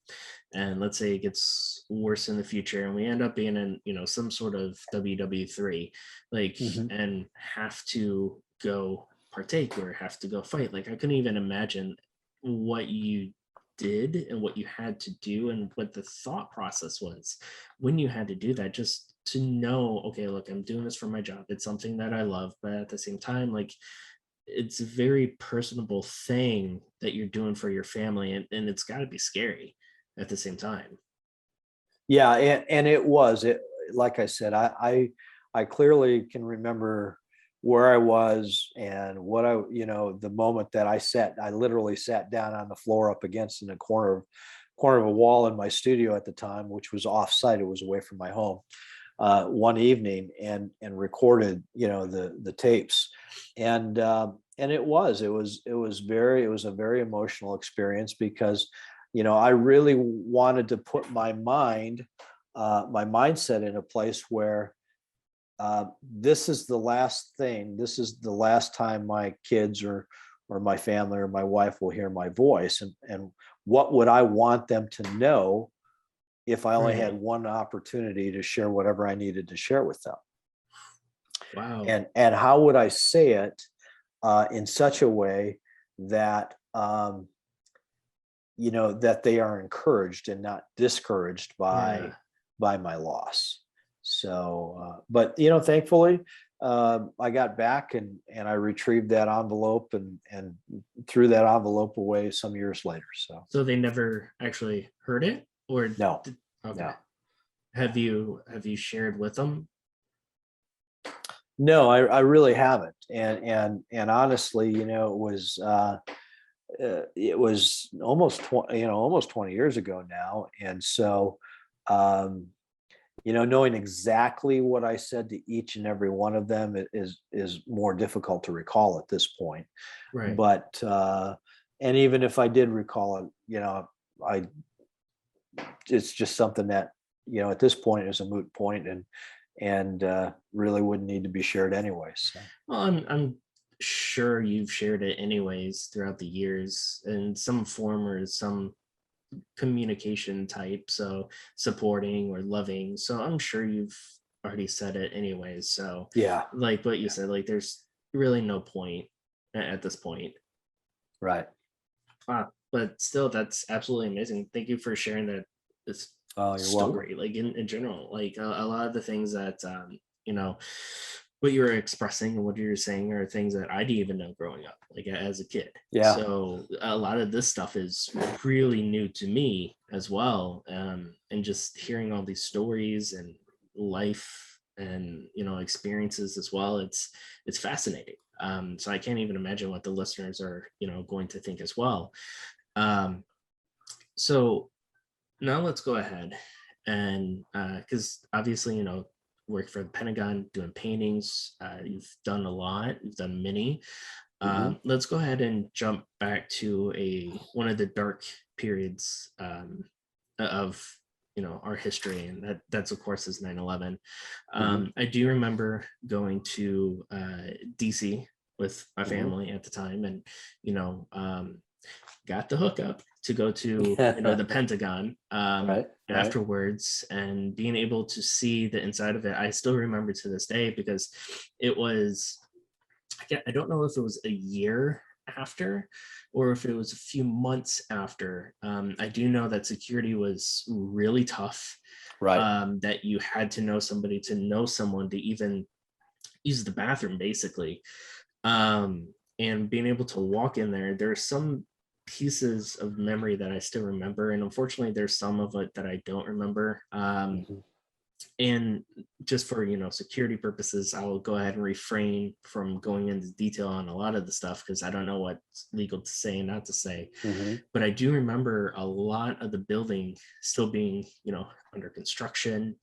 and let's say it gets worse in the future and we end up being in some sort of WW3, like, Mhm. and have to go partake or have to go fight, like I couldn't even imagine what you did and what you had to do and what the thought process was when you had to do that, just to know, okay, look, I'm doing this for my job, it's something that I love, but at the same time, like, it's a very personable thing that you're doing for your family, and it's got to be scary at the same time. Yeah, and it was it. Like I said, I clearly can remember where I was and what the moment that I literally sat down on the floor up against in a corner of a wall in my studio at the time, which was off site. It was away from my home. One evening and recorded the tapes, and it was a very emotional experience because I really wanted to put my mindset in a place where this is the last thing. This is the last time my kids or my family or my wife will hear my voice, and what would I want them to know if I only had Right. one opportunity to share whatever I needed to share with them. Wow. And how would I say it in such a way that that they are encouraged and not discouraged Yeah. by my loss. So, but thankfully, I got back and I retrieved that envelope and threw that envelope away some years later. So, So they never actually heard it, or no, okay. no, Have you shared with them? no, I really haven't. And honestly, it was almost 20, almost 20 years ago now. And so, um, knowing exactly what I said to each and every one of them is more difficult to recall at this point. Right. But and even if I did recall it, I it's just something that at this point is a moot point and really wouldn't need to be shared anyway. So Well, I'm sure you've shared it anyways throughout the years in some form or some communication type, so supporting or loving. So I'm sure you've already said it anyways. So yeah, like what you yeah, said, like there's really no point at this point. right. But still, that's absolutely amazing. Thank you for sharing that this Oh, you're welcome. story, like in general, like a lot of the things that you know, what you were expressing and what you were saying are things that I didn't even know growing up, like as a kid. Yeah, So a lot of this stuff is really new to me as well, and just hearing all these stories and life and experiences as well. It's fascinating. So I can't even imagine what the listeners are going to think as well. um, so now let's go ahead and because obviously work for the Pentagon doing paintings. You've done a lot. You've done many. hmm, Let's go ahead and jump back to a one of the dark periods of our history, and that's of course is 9/11. hmm, I do remember going to DC with my hmm. family at the time, and you know got the hookup to go to the Pentagon Right, right. afterwards, and being able to see the inside of it. I still remember to this day because it was, I don't know if it was a year after or if it was a few months after. I do know that security was really tough, Right. that you had to know somebody to know someone to even use the bathroom, basically. And being able to walk in there, there are some pieces of memory that I still remember, and unfortunately, there's some of it that I don't remember. Mhm. And just for security purposes, I will go ahead and refrain from going into detail on a lot of the stuff because I don't know what's legal to say and not to say. Mhm. But I do remember a lot of the building still being under construction,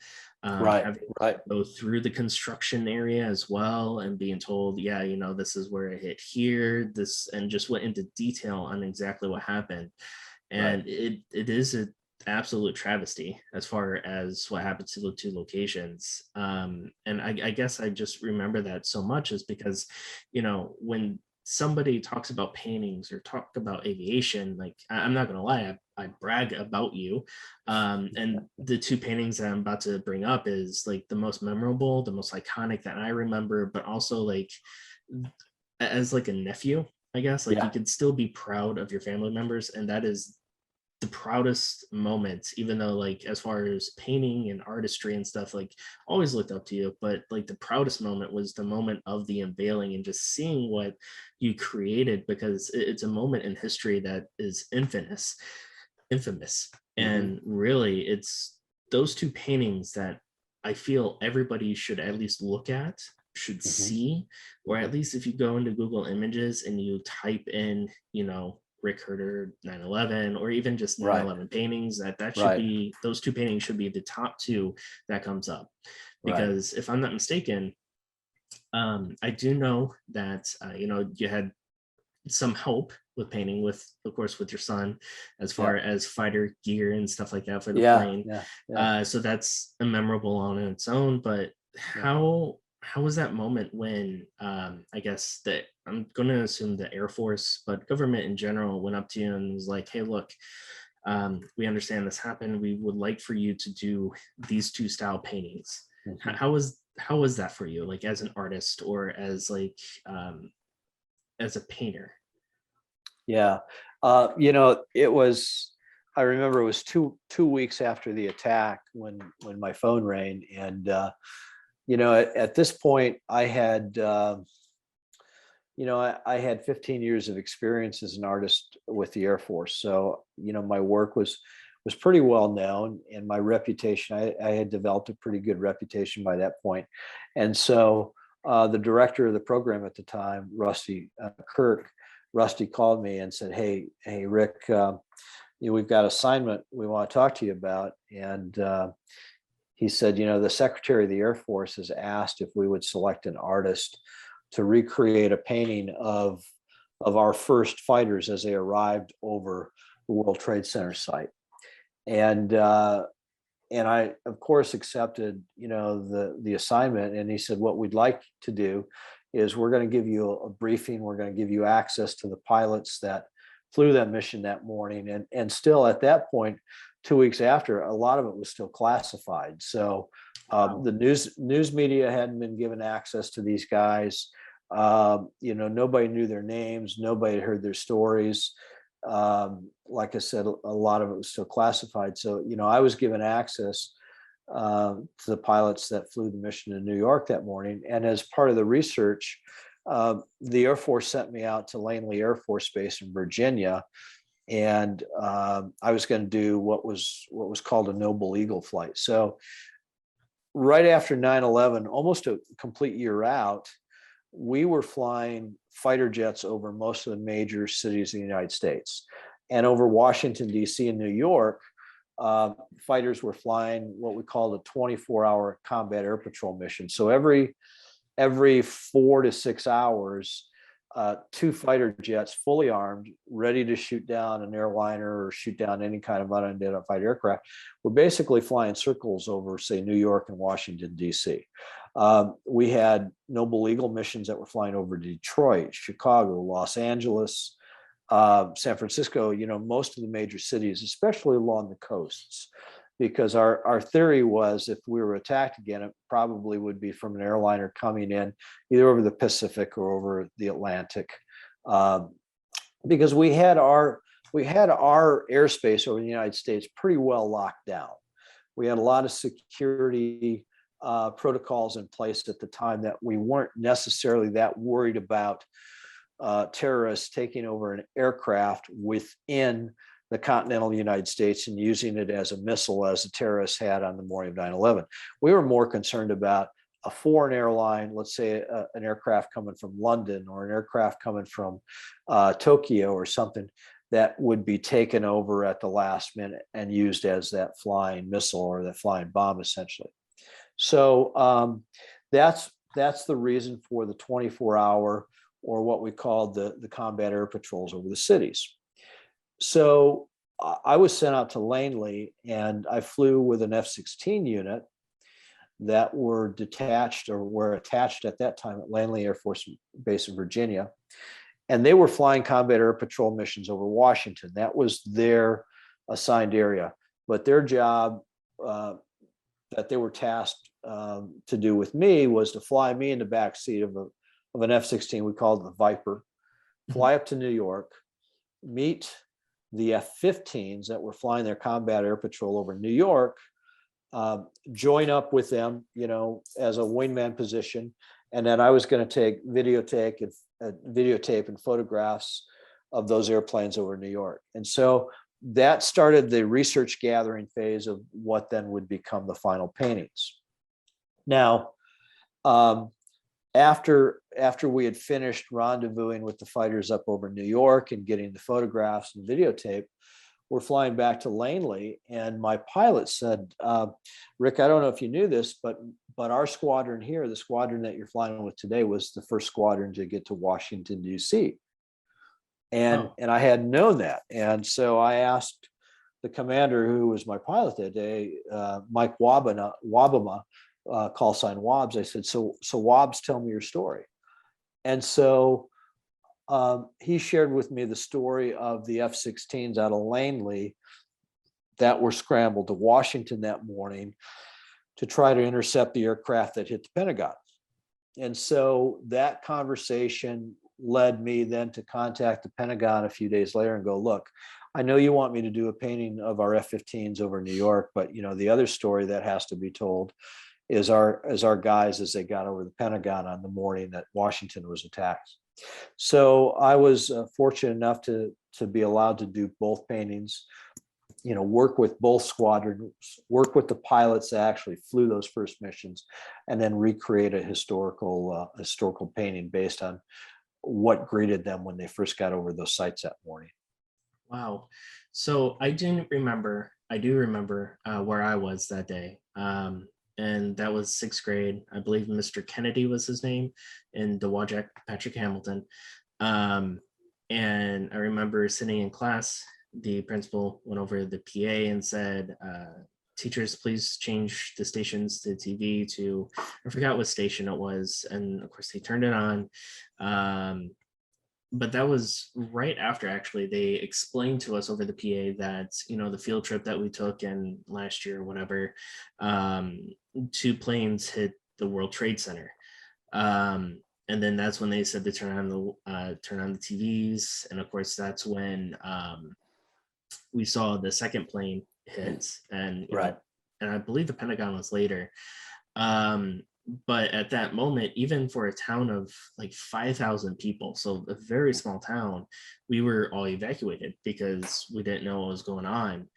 Right, having right, to go through the construction area as well and being told, yeah, this is where it hit here, this, and just went into detail on exactly what happened. right. And it is a absolute travesty as far as what happened to the two locations. And I guess I just remember that so much is because, when somebody talks about paintings or talk about aviation, like I'm not gonna lie, I brag about you. And the two paintings that I'm about to bring up is like the most memorable, the most iconic that I remember, but also like as like a nephew, I guess, like you Yeah, could still be proud of your family members, and that is the proudest moments, even though like as far as painting and artistry and stuff, like always looked up to you, but like the proudest moment was the moment of the unveiling and just seeing what you created, because it's a moment in history that is infamous. mhm, And really it's those two paintings that I feel everybody should at least look at, should mhm. see, or at least if you go into Google Images and you type in Rick Herter 9/11, or even just Right, 9/11 paintings, that should right, be, those two paintings should be the top two that comes up. right. Because if I'm not mistaken, I do know that you had some help with painting, with of course with your son, as far Yep. as fighter gear and stuff like that for the Yeah, plane. yeah, yeah, So that's a memorable on its own. But yeah. how was that moment when I guess that I'm going to assume the Air Force, but government in general, went up to you and was like, hey, look, We understand this happened. We would like for you to do these two style paintings. Mhm. How was that for you, like as an artist or as like as a painter? Yeah. It was, I remember it was two weeks after the attack when my phone rang. And, at this point I had 15 years of experience as an artist with the Air Force. So, my work was pretty well known, and my reputation, I had developed a pretty good reputation by that point. And so the director of the program at the time, Rusty called me and said, hey, Rick, we've got assignment we want to talk to you about. And he said, the Secretary of the Air Force has asked if we would select an artist to recreate a painting of our first fighters as they arrived over the World Trade Center site. And I of course accepted, the assignment. And he said, what we'd like to do is we're going to give you a briefing. We're going to give you access to the pilots that flew that mission that morning. And still at that point, 2 weeks after, a lot of it was still classified. So the news media hadn't been given access to these guys. Nobody knew their names. Nobody had heard their stories. Like I said, a lot of it was still classified. So, I was given access to the pilots that flew the mission to New York that morning. And as part of the research, the Air Force sent me out to Langley Air Force Base in Virginia. And I was going to do what was called a Noble Eagle flight. So right after 9/11, almost a complete year out, we were flying fighter jets over most of the major cities in the United States. And over Washington, D.C. and New York, fighters were flying what we call a 24-hour combat air patrol mission. So every 4 to 6 hours, two fighter jets fully armed, ready to shoot down an airliner or shoot down any kind of unidentified aircraft, were basically flying circles over, say, New York and Washington, D.C. We had Noble Eagle missions that were flying over Detroit, Chicago, Los Angeles, San Francisco, most of the major cities, especially along the coasts, because our theory was if we were attacked again, it probably would be from an airliner coming in either over the Pacific or over the Atlantic, because we had our airspace over the United States pretty well locked down. We had a lot of security protocols in place at the time that we weren't necessarily that worried about terrorists taking over an aircraft within the continental United States and using it as a missile, as the terrorists had on the morning of 9/11. We were more concerned about a foreign airline, let's say an aircraft coming from London or an aircraft coming from Tokyo or something, that would be taken over at the last minute and used as that flying missile or that flying bomb, essentially. So that's the reason for the 24-hour, or what we called the combat air patrols over the cities. So I was sent out to Langley, and I flew with an F-16 unit that were detached or were attached at that time at Langley Air Force Base in Virginia. And they were flying combat air patrol missions over Washington. That was their assigned area. But their job that they were tasked to do with me was to fly me in the back seat of an F-16. We called it the Viper, fly up to New York, meet the F-15s that were flying their combat air patrol over New York, join up with them, as a wingman position. And then I was going to take videotape and photographs of those airplanes over New York. And so that started the research gathering phase of what then would become the final paintings. Now, after we had finished rendezvousing with the fighters up over New York and getting the photographs and videotape, we're flying back to Langley, and my pilot said, Rick, I don't know if you knew this, but our squadron here, the squadron that you're flying with today, was the first squadron to get to Washington, D.C. And I hadn't known that. And so I asked the commander, who was my pilot that day, Mike Wabama, call sign Wobbs. I said, so Wobbs, tell me your story. And so he shared with me the story of the F-16s out of Langley that were scrambled to Washington that morning to try to intercept the aircraft that hit the Pentagon. And so that conversation led me then to contact the Pentagon a few days later and go, look, I know you want me to do a painting of our F-15s over New York, but the other story that has to be told is our guys as they got over the Pentagon on the morning that Washington was attacked. So I was fortunate enough to be allowed to do both paintings, work with both squadrons, work with the pilots that actually flew those first missions, and then recreate a historical painting based on what greeted them when they first got over those sites that morning. Wow. So I do remember where I was that day. And that was sixth grade. I believe Mr. Kennedy was his name, in Dowagiac, Patrick Hamilton. And I remember sitting in class, the principal went over the PA and said, teachers, please change the stations to TV to, I forgot what station it was. And of course they turned it on. But that was right after, actually, they explained to us over the PA that, the field trip that we took in last year or whatever, 2 planes hit the World Trade Center. And then that's when they said to turn on the TVs. And of course, that's when we saw the second plane hit, and Right. And I believe the Pentagon was later. But at that moment, even for a town of like 5,000 people, so a very small town, we were all evacuated because we didn't know what was going on.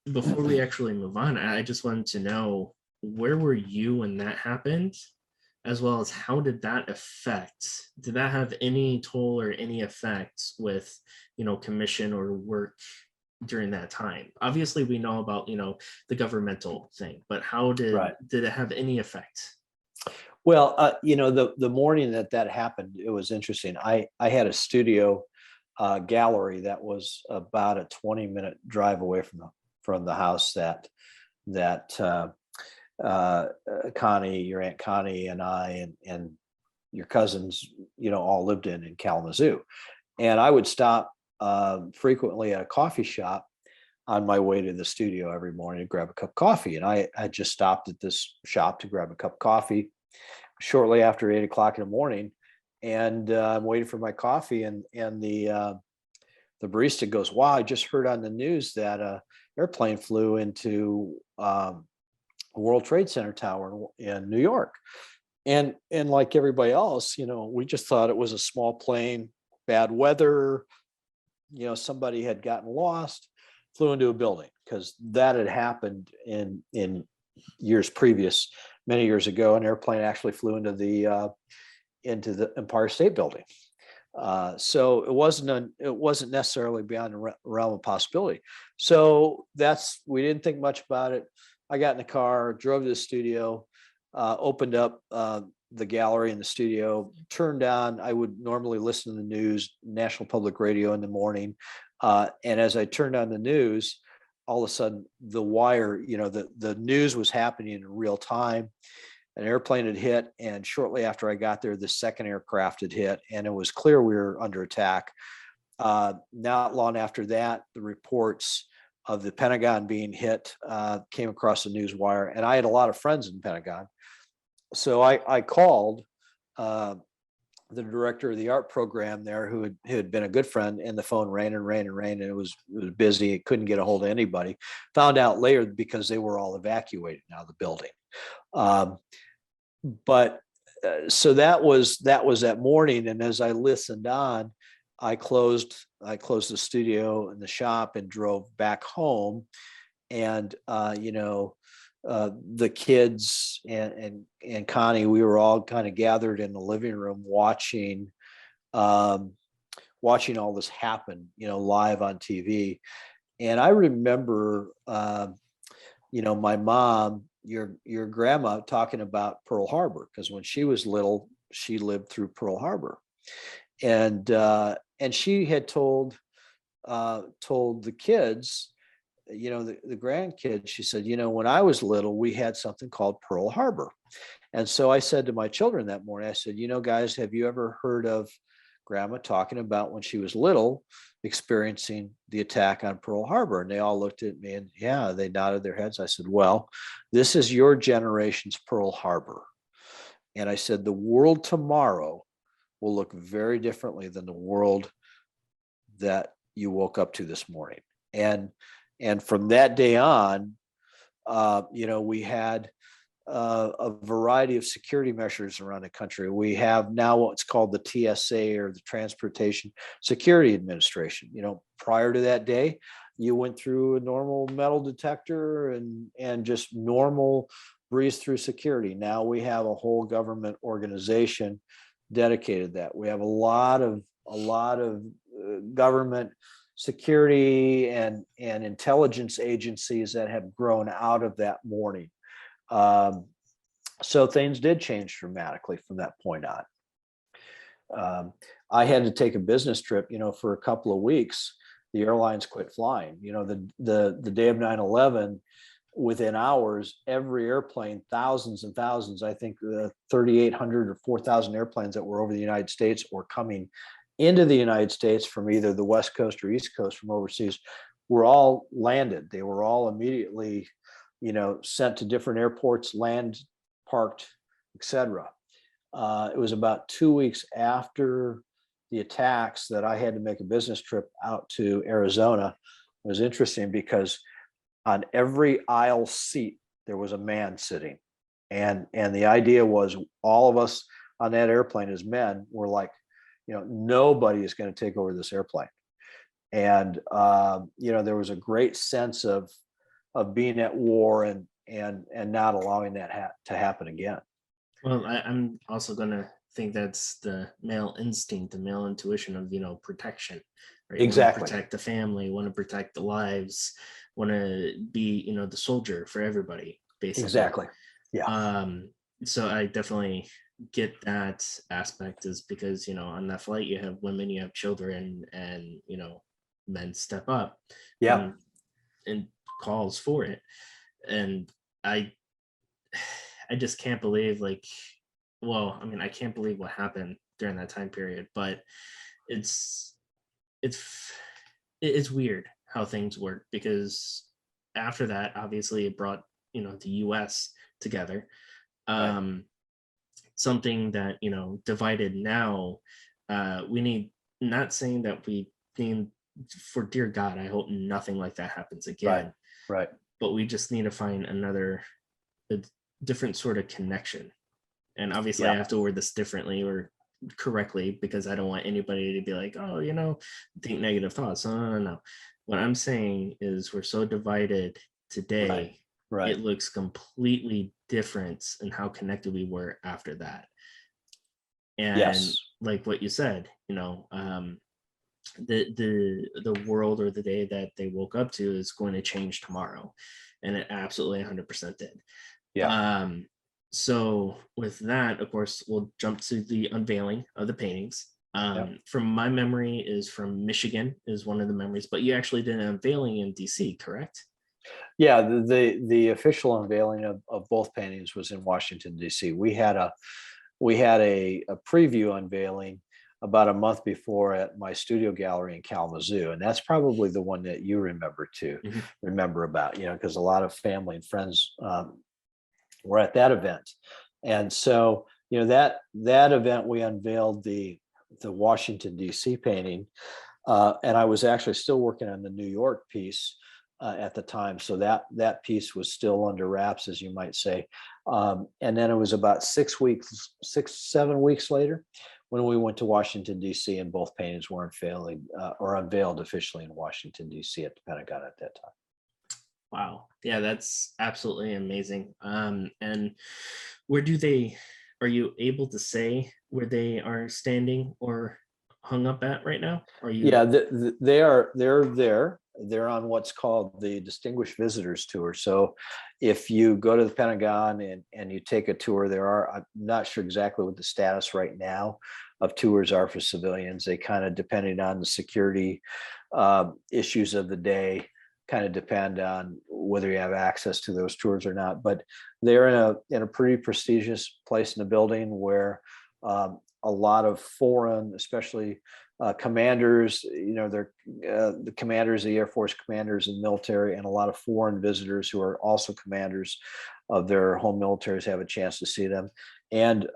Before we actually move on, I just wanted to know, where were you when that happened, as well as how did that have any toll or any effect with, commission or work during that time? Obviously we know about, the governmental thing, but how did it have any effect? Well, the morning that happened, it was interesting. I had a studio gallery that was about a 20-minute drive away from the house that Connie, your Aunt Connie, and I and your cousins, all lived in Kalamazoo. And I would stop frequently at a coffee shop on my way to the studio every morning to grab a cup of coffee. And I just stopped at this shop to grab a cup of coffee shortly after 8 o'clock in the morning. And I'm waiting for my coffee, and the barista goes, wow, I just heard on the news that a airplane flew into World Trade Center tower in New York. And like everybody else, we just thought it was a small plane, bad weather, somebody had gotten lost, flew into a building, because that had happened in years previous, many years ago. An airplane actually flew into the Empire State Building. So it wasn't necessarily beyond the realm of possibility. So we didn't think much about it. I got in the car, drove to the studio, opened up the gallery in the studio, turned on, I would normally listen to the news, National Public Radio in the morning. And as I turned on the news, all of a sudden the wire, the news was happening in real time. An airplane had hit, and shortly after I got there, the second aircraft had hit, and it was clear we were under attack. Not long after that, the reports of the Pentagon being hit came across the news wire, and I had a lot of friends in the Pentagon. So I called the director of the art program there, who had been a good friend, and the phone rang and rang and rang, and it was busy. It couldn't get a hold of anybody. Found out later because they were all evacuated now, the building. So that was that morning, and as I listened on, I closed the studio and the shop and drove back home, and the kids and Connie, we were all kind of gathered in the living room watching all this happen, live on TV. And I remember, my mom, your grandma, talking about Pearl Harbor, because when she was little, she lived through Pearl Harbor, and she had told the kids, the grandkids, she said, when I was little, we had something called Pearl Harbor. And so I said to my children that morning, I said, guys, have you ever heard of grandma talking about when she was little, experiencing the attack on Pearl Harbor. And they all looked at me and yeah, they nodded their heads. I said, well, this is your generation's Pearl Harbor. And I said, the world tomorrow will look very differently than the world that you woke up to this morning. And from that day on, we had a variety of security measures around the country. We have now what's called the TSA, or the Transportation Security Administration. Prior to that day, you went through a normal metal detector and just normal breeze through security. Now we have a whole government organization dedicated to that. We have a lot of government security and intelligence agencies that have grown out of that morning. So things did change dramatically from that point on. I had to take a business trip, for a couple of weeks. The airlines quit flying. The day of 9/11, within hours, every airplane, thousands and thousands, I think 3,800 or 4,000 airplanes that were over the United States or coming into the United States from either the West Coast or East Coast from overseas, were all landed. They were all immediately, sent to different airports, land, parked, etc. It was about 2 weeks after the attacks that I had to make a business trip out to Arizona. It was interesting because on every aisle seat, there was a man sitting. And the idea was all of us on that airplane as men were like, nobody is going to take over this airplane. And, there was a great sense of being at war and not allowing that to happen again. Well, I'm also going to think that's the male instinct, the male intuition of, protection, right? Exactly. Want to protect the family, want to protect the lives, want to be, the soldier for everybody, basically. Exactly. Yeah. So I definitely get that aspect, is because, on that flight, you have women, you have children, and, men step up. Yeah. And calls for it. And I just can't believe, I can't believe what happened during that time period, but it's weird how things work, because after that, obviously it brought, the US together. Right. Something that, divided now, we need, not saying that we need, for dear God, I hope nothing like that happens again. Right. But we just need to find a different sort of connection. And obviously I have to word this differently or correctly, because I don't want anybody to be like, oh, think negative thoughts. No. What I'm saying is, we're so divided today. Right. It looks completely different in how connected we were after that. And Yes. like what you said, the world, or the day that they woke up to, is going to change tomorrow, and it absolutely 100% did. Yeah. So with that, of course, we'll jump to the unveiling of the paintings. From my memory, is from Michigan, is one of the memories, but you actually did an unveiling in DC, correct? Yeah, the official unveiling of both paintings was in Washington, D.C. We had a preview unveiling about a month before at my studio gallery in Kalamazoo, and that's probably the one that you remember about, because a lot of family and friends were at that event. And so, that event, we unveiled the Washington, D.C. painting, and I was actually still working on the New York piece at the time. So that piece was still under wraps, as you might say. And then it was about 7 weeks later when we went to Washington, D.C., and both paintings were unveiled officially in Washington, D.C. at the Pentagon at that time. Wow. Yeah, that's absolutely amazing. And are you able to say where they are standing or hung up at right now? Yeah, they're there. They're on what's called the Distinguished Visitors Tour. So if you go to the Pentagon and you take a tour, I'm not sure exactly what the status right now of tours are for civilians. They kind of, depending on the security issues of the day, kind of depend on whether you have access to those tours or not. But they're in a pretty prestigious place in the building where a lot of foreign, especially commanders, they're the commanders, the Air Force commanders and military, and a lot of foreign visitors who are also commanders of their home militaries have a chance to see them. And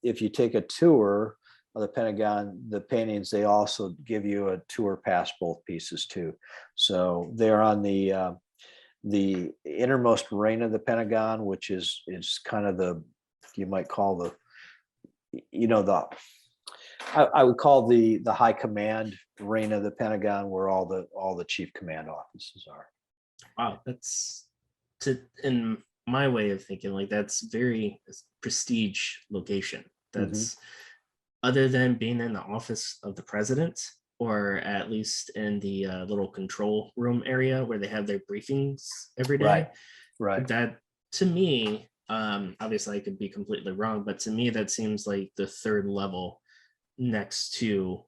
if you take a tour of the Pentagon, the paintings, they also give you a tour past both pieces too. So they're on the innermost ring of the Pentagon, which is kind of the, you might call the, the, I would call the high command ring of the Pentagon, where all the chief command offices are. Wow, that's, to in my way of thinking, like that's very prestige location. Mhm. That's, other than being in the office of the president, or at least in the little control room area where they have their briefings every Right, day. right. That, to me, obviously I could be completely wrong, but to me that seems like the third level next to,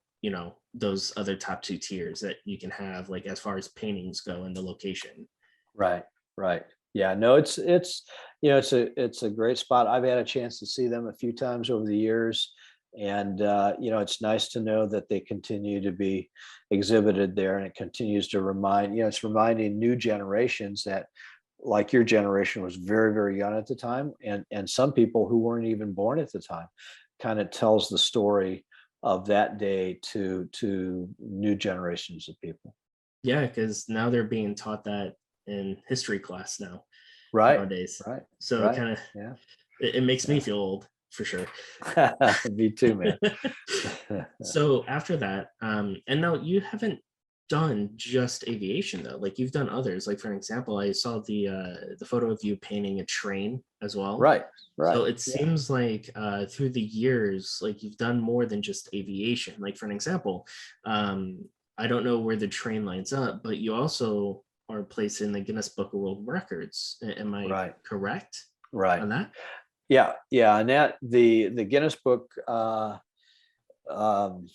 those other top two tiers that you can have, like as far as paintings go and the location. Right, right. Yeah, no, it's a great spot. I've had a chance to see them a few times over the years, and it's nice to know that they continue to be exhibited there, and it continues to remind, it's reminding new generations that, like your generation was very, very young at the time, and some people who weren't even born at the time, kind of tells the story of that day to new generations of people. Yeah, because now they're being taught that in history class Right, nowadays. right, So it right. kind of, Yeah, it makes me yeah. feel old for sure. Me too, man. So after that, and now you haven't done just aviation though. Like you've done others. Like for example, I saw the photo of you painting a train as well. Right, So right. it Yeah. seems like through the years, like you've done more than just aviation. Like for an example, um, I don't know where the train lines up, but you also are placed in the Guinness Book of World Records. Am I Right, correct right. on that? Yeah, yeah. And that the Guinness Book um,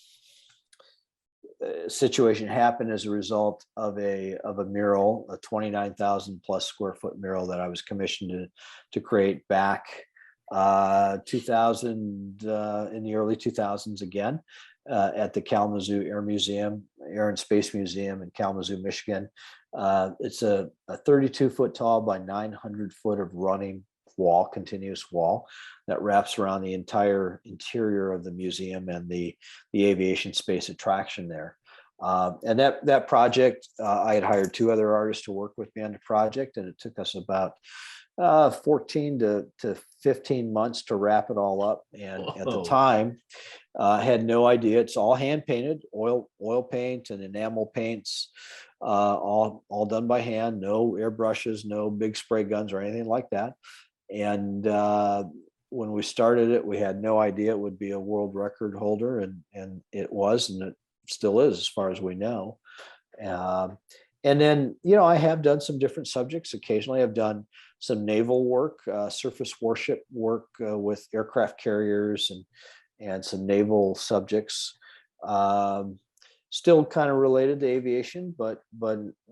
situation happened as a result of a mural, a 29,000 plus square foot mural that I was commissioned to create back 2000 in the early 2000s again at the Kalamazoo Air Museum, Air and Space Museum in Kalamazoo, Michigan. It's a 32 foot tall by 900 foot of running wall, continuous wall that wraps around the entire interior of the museum and the aviation space attraction there. And that project, I had hired two other artists to work with me on the project, and it took us about 14 to 15 months to wrap it all up. And at the Whoa. time, I had no idea. It's all hand painted, oil paint and enamel paints, all done by hand. No airbrushes, no big spray guns or anything like that. And when we started it, we had no idea it would be a world record holder, and it was, and it still is, as far as we know. Um, and then, I have done some different subjects. Occasionally, I've done some naval work, surface warship work with aircraft carriers and some naval subjects. Um, Still kind of related to aviation, but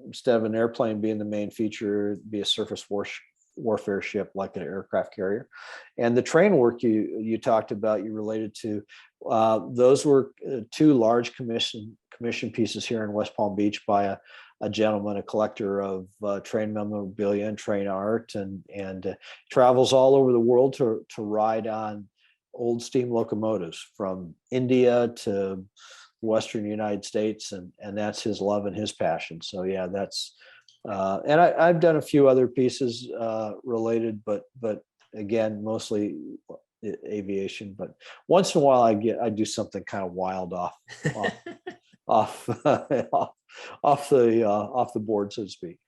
instead of an airplane being the main feature, it'd be a surface warfare ship like an aircraft carrier. And the train work you talked about, you related to, those were two large commission pieces here in West Palm Beach by a gentleman, a collector of train memorabilia and train art, and travels all over the world to ride on old steam locomotives from India to Western United States, and that's his love and his passion. So yeah, that's and I've done a few other pieces related, but again, mostly aviation. But once in a while, I do something kind of wild off off off the board, so to speak.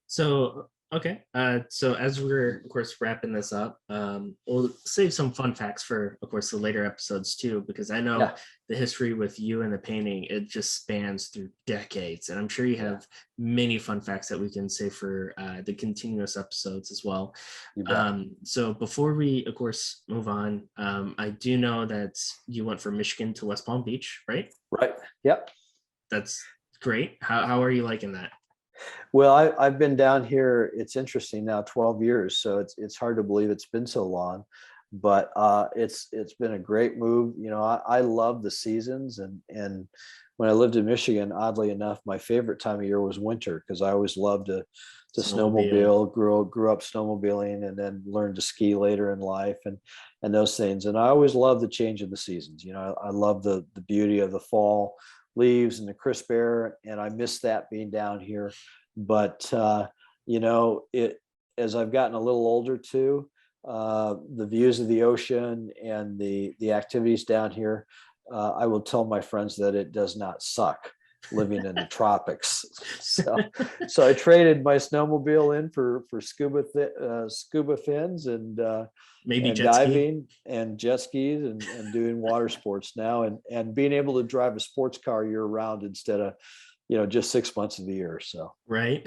So okay, so as we're of course wrapping this up, we'll save some fun facts for, of course, the later episodes too, because I know Yeah, the history with you and the painting, it just spans through decades, and I'm sure you yeah, have many fun facts that we can save for the continuous episodes as well. you bet. So before we, of course, move on, I do know that you went from Michigan to West Palm Beach, right? Right. Yep. That's great. How are you liking that? Well, I've been down here. It's interesting now, 12 years. So it's hard to believe it's been so long. but it's been a great move. You know, I love the seasons, and when I lived in Michigan, oddly enough, my favorite time of year was winter because I always loved to Snowmobile. snowmobile, grew up snowmobiling, and then learned to ski later in life, and those things. And I always love the change in the seasons. You know, I love the beauty of the fall leaves and the crisp air, and I miss that being down here. But you know, it as I've gotten a little older too, the views of the ocean and the activities down here, I will tell my friends that it does not suck living in the tropics. So I traded my snowmobile in for scuba fins Maybe and jet ski. diving and jet skis and doing water sports now, and being able to drive a sports car year round instead of, you know, just 6 months of the year. So Right.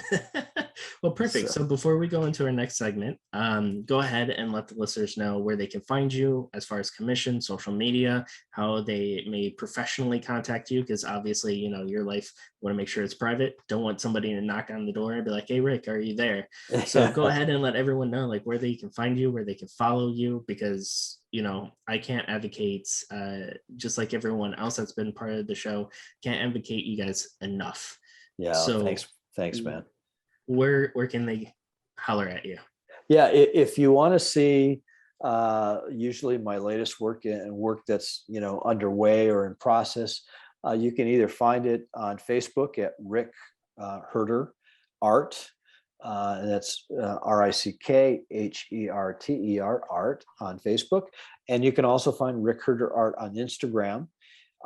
Well, perfect. so So before we go into our next segment, go ahead and let the listeners know where they can find you as far as commission, social media, how they may professionally contact you, because obviously, you know, your life, want to make sure it's private. Don't want somebody to knock on the door and be like, "Hey, Rick, are you there?" So go ahead and let everyone know like where they can find you, where they can follow you, because you know I can't advocate, just like everyone else that's been part of the show, can't advocate you guys enough. yeah, So thanks, man. where can they holler at you? Yeah, if you want to see usually my latest work and work that's, you know, underway or in process, you can either find it on Facebook at Rick Herter Art, and that's RickHerter Art on Facebook, and you can also find Rick Herter Art on Instagram.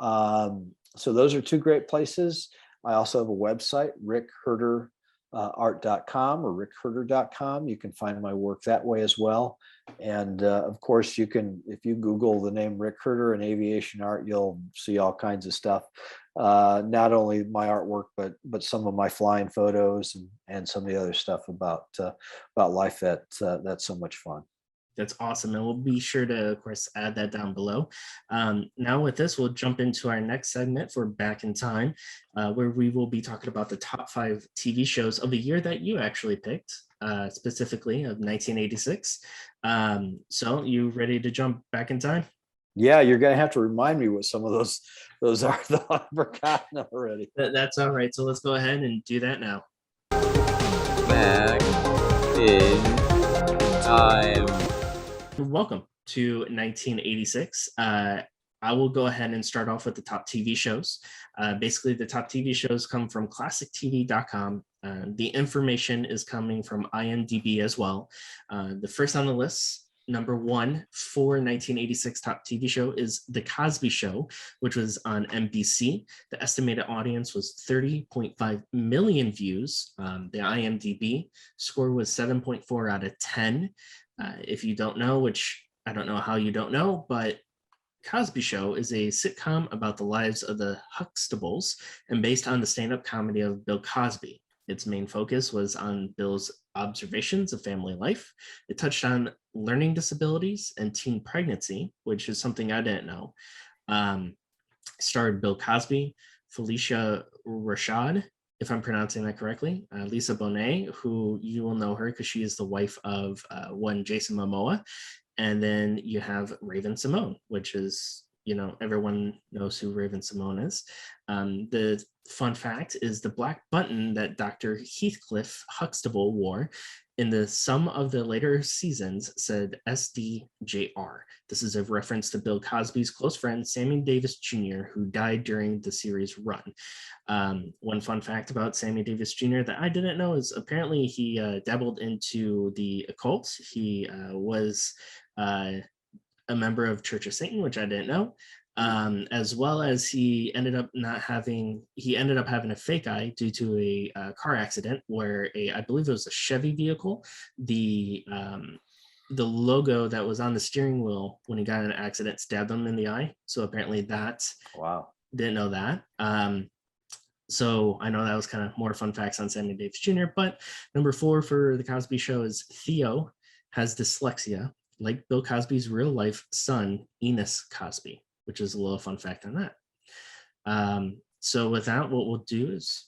So those are two great places. I also have a website, rickherter.art.com or rickherter.com. You can find my work that way as well. And of course, you can, if you Google the name Rick Herter and aviation art, you'll see all kinds of stuff. Not only my artwork, but some of my flying photos and some of the other stuff about life that's so much fun. That's awesome. And we'll be sure to, of course, add that down below. Now, with this, we'll jump into our next segment for Back in Time, where we will be talking about the top 5 TV shows of the year that you actually picked, specifically of 1986. So, you ready to jump back in time? Yeah, you're gonna have to remind me what some of those are, though. I've forgotten already. That's all right. So, let's go ahead and do that now. Back in time. Welcome to 1986. I will go ahead and start off with the top TV shows. Basically, the top TV shows come from classictv.com. The information is coming from IMDb as well. The first on the list, number 1 for 1986 top TV show, is The Cosby Show, which was on NBC. The estimated audience was 30.5 million views. The IMDb score was 7.4 out of 10. If you don't know, which I don't know how you don't know, but Cosby Show is a sitcom about the lives of the Huxtables and based on the stand-up comedy of Bill Cosby. Its main focus was on Bill's observations of family life. It touched on learning disabilities and teen pregnancy, which is something I didn't know. Starred Bill Cosby, Felicia Rashad, if I'm pronouncing that correctly, Lisa Bonet, who you will know her because she is the wife of one Jason Momoa. And then you have Raven Simone, which is, you know, everyone knows who Raven Simone is. The fun fact is the black button that Dr. Heathcliff Huxtable wore in some of the later seasons said SDJR. This is a reference to Bill Cosby's close friend, Sammy Davis Jr., who died during the series run. One fun fact about Sammy Davis Jr. that I didn't know is apparently he dabbled into the occult. He was a member of Church of Satan, which I didn't know. As well as he ended up having a fake eye due to a car accident where I believe it was a Chevy vehicle, the logo that was on the steering wheel when he got in an accident stabbed him in the eye. So apparently Wow. didn't know that. So I know that was kind of more fun facts on Sammy Davis Jr. But number 4 for the Cosby Show is Theo has dyslexia, like Bill Cosby's real life son, Enos Cosby, which is a little fun fact on that. So with that, what we'll do is,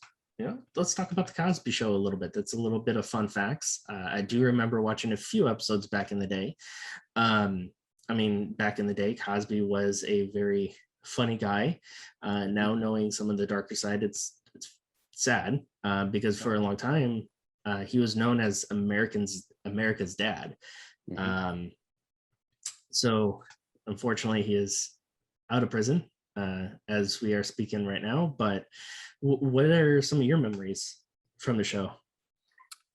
let's talk about the Cosby Show a little bit. That's a little bit of fun facts. I do remember watching a few episodes back in the day. I mean, back in the day, Cosby was a very funny guy. Now knowing some of the darker side, it's sad because for a long time he was known as America's dad. Mhm. So unfortunately, he is out of prison as we are speaking right now. But what are some of your memories from the show?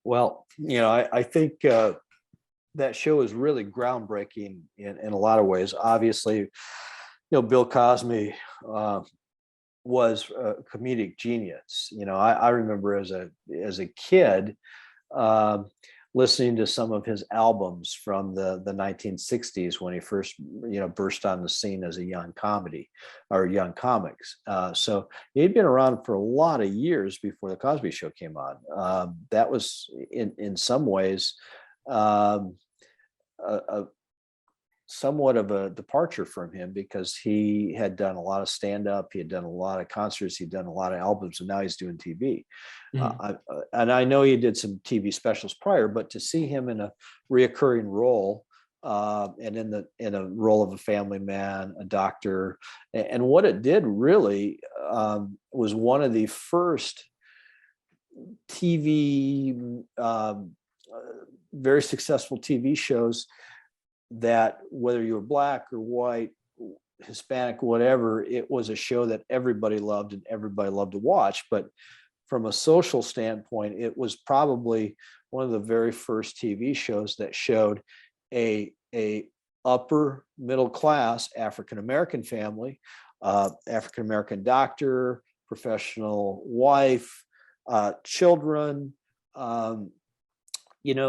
Well, I think that show is really groundbreaking in a lot of ways. Obviously, Bill Cosby was a comedic genius. I remember as a kid um, listening to some of his albums from the 1960s when he first burst on the scene as a young comedy or young comics. So he'd been around for a lot of years before the Cosby Show came on. That was in some ways a somewhat of a departure from him, because he had done a lot of stand-up, he had done a lot of concerts, he'd done a lot of albums, and now he's doing TV. Mhm. And I know he did some TV specials prior, but to see him in a reoccurring role, and in a role of a family man, a doctor, and what it did really was one of the first TV, very successful TV shows that, whether you were black or white, Hispanic, whatever, it was a show that everybody loved and everybody loved to watch. But from a social standpoint, it was probably one of the very first TV shows that showed a upper middle class African American family, African American doctor, professional wife, children.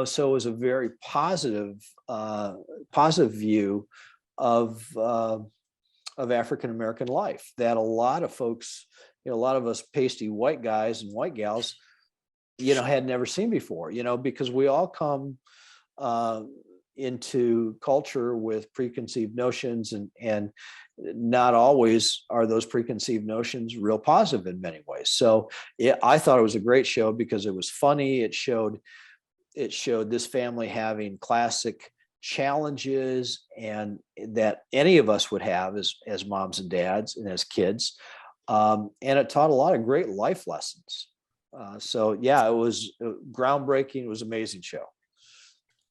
So it was a very positive view of African American life that a lot of folks, a lot of us pasty white guys and white gals, had never seen before. Because we all come into culture with preconceived notions, and not always are those preconceived notions real positive in many ways. So I thought it was a great show because it was funny. It showed this family having classic challenges, and that any of us would have as moms and dads and as kids. And it taught a lot of great life lessons. So yeah, it was groundbreaking. It was an amazing show.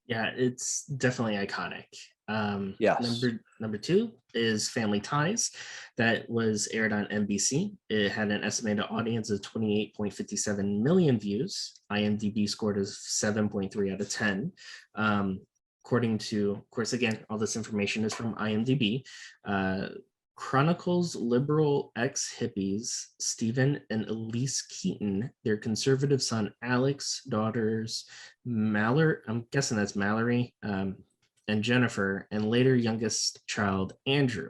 Yeah, it's definitely iconic. Yes. Number two is Family Ties, that was aired on NBC. It had an estimated audience of 28.57 million views. IMDb scored as 7.3 out of 10. According to, of course, again, all this information is from IMDb. Chronicles liberal ex-hippies Stephen and Elise Keaton, their conservative son Alex, daughters Mallory, I'm guessing that's Mallory, and Jennifer, and later youngest child Andrew.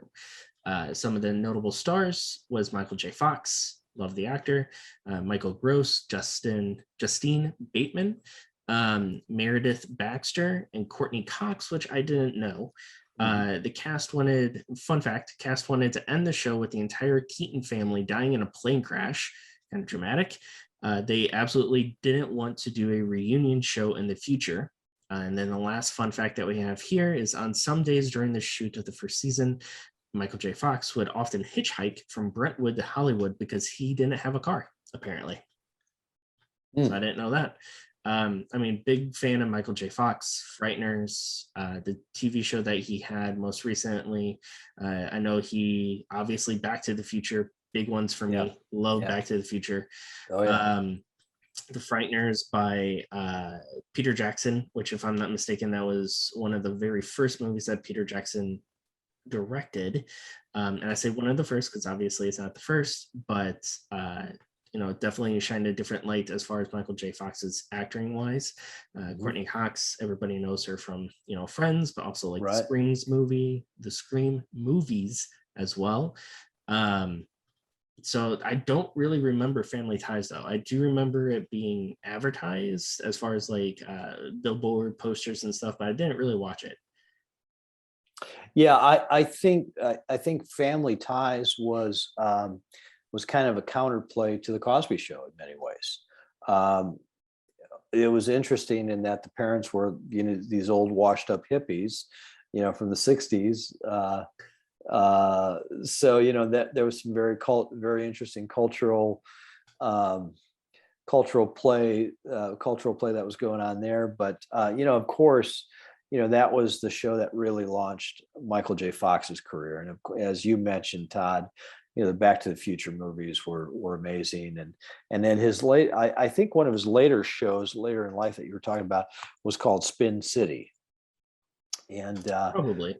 Some of the notable stars was Michael J. Fox, love the actor, Michael Gross, Justine Bateman, Meredith Baxter, and Courtney Cox, which I didn't know. The cast wanted to end the show with the entire Keaton family dying in a plane crash. Kind of dramatic. They absolutely didn't want to do a reunion show in the future. And then the last fun fact that we have here is, on some days during the shoot of the first season, Michael J. Fox would often hitchhike from Brentwood to Hollywood because he didn't have a car, apparently. So I didn't know that. Big fan of Michael J. Fox, Frighteners, the TV show that he had most recently. I know he obviously Back to the Future, big ones for me. Love Back to the Future. Oh yeah. The Frighteners by Peter Jackson, which, if I'm not mistaken, that was one of the very first movies that Peter Jackson directed. And I say one of the first because obviously it's not the first, but definitely shined a different light as far as Michael J. Fox's acting wise. Courtney Cox, everybody knows her from Friends, but also like the Scream movies as well. So I don't really remember Family Ties though. I do remember it being advertised as far as like billboard posters and stuff, but I didn't really watch it. Yeah, I think Family Ties was kind of a counterplay to the Cosby Show in many ways. It was interesting in that the parents were these old washed up hippies, from the 60s. So, that there was some very interesting cultural play that was going on there. But, of course, that was the show that really launched Michael J. Fox's career. And as you mentioned, Todd, the Back to the Future movies were amazing. And then I think one of his later shows later in life that you were talking about was called Spin City. And Probably.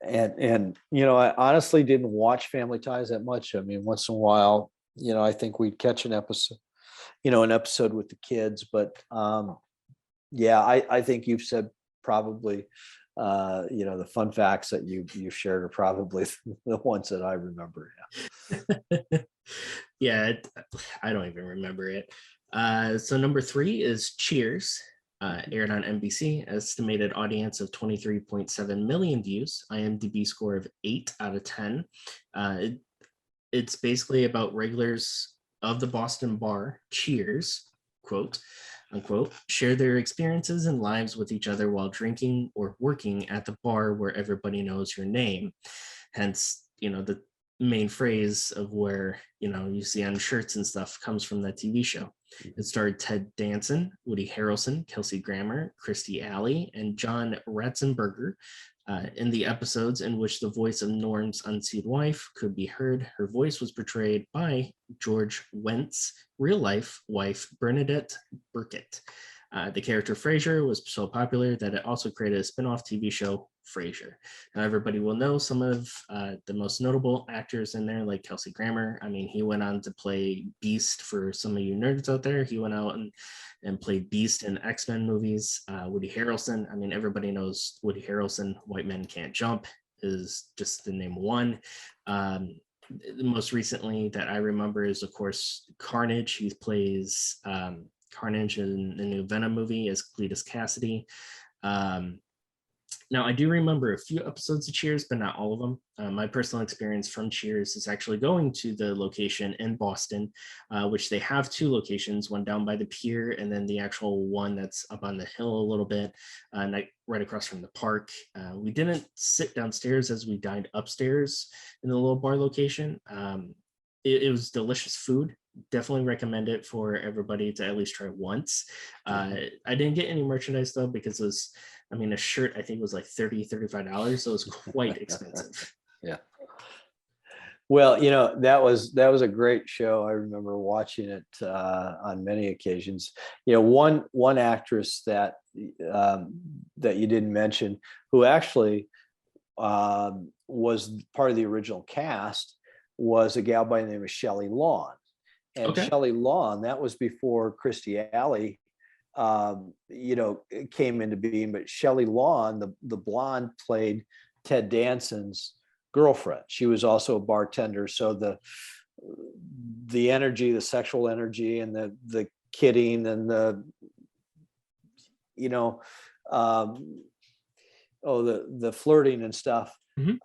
And I honestly didn't watch Family Ties that much. I mean, once in a while, I think we'd catch an episode with the kids. But yeah, I think you've said probably the fun facts that you shared are probably the ones that I remember. Yeah, I don't even remember it. So number 3 is Cheers. Aired on NBC, estimated audience of 23.7 million views, IMDb score of 8 out of 10. It's basically about regulars of the Boston bar Cheers, quote unquote, share their experiences and lives with each other while drinking or working at the bar where everybody knows your name. Hence, the main phrase of where you see on shirts and stuff comes from that TV show. It starred Ted Danson, Woody Harrelson, Kelsey Grammer, Kirstie Alley, and John Ratzenberger. In the episodes in which the voice of Norm's unseen wife could be heard, her voice was portrayed by George Wendt's real-life wife, Bernadette Burkett. The character Frasier was so popular that it also created a spin-off TV show, Frasier. Now, everybody will know some of the most notable actors in there, like Kelsey Grammer. I mean, he went on to play Beast for some of you nerds out there. He went out and played Beast in X-Men movies. Woody Harrelson. I mean, everybody knows Woody Harrelson. White Men Can't Jump is just the name one. Most recently that I remember is, of course, Carnage. He plays Carnage in the new Venom movie as Cletus Cassidy. Now, I do remember a few episodes of Cheers, but not all of them. My personal experience from Cheers is actually going to the location in Boston, which they have 2 locations, one down by the pier and then the actual one that's up on the hill a little bit, right across from the park. We didn't sit downstairs as we dined upstairs in the little bar location. It was delicious food. Definitely recommend it for everybody to at least try once. I didn't get any merchandise though, because it was, a shirt I think was like $35, so it was quite expensive. Yeah. Well, that was a great show. I remember watching it on many occasions. One actress that that you didn't mention, who actually was part of the original cast, was a gal by the name of Shelley Long. And Okay. Shelley Long, that was before Kirstie Alley came into being. But Shelley Long, the blonde, played Ted Danson's girlfriend. She was also a bartender. So the energy, the sexual energy, and the kidding, and the flirting and stuff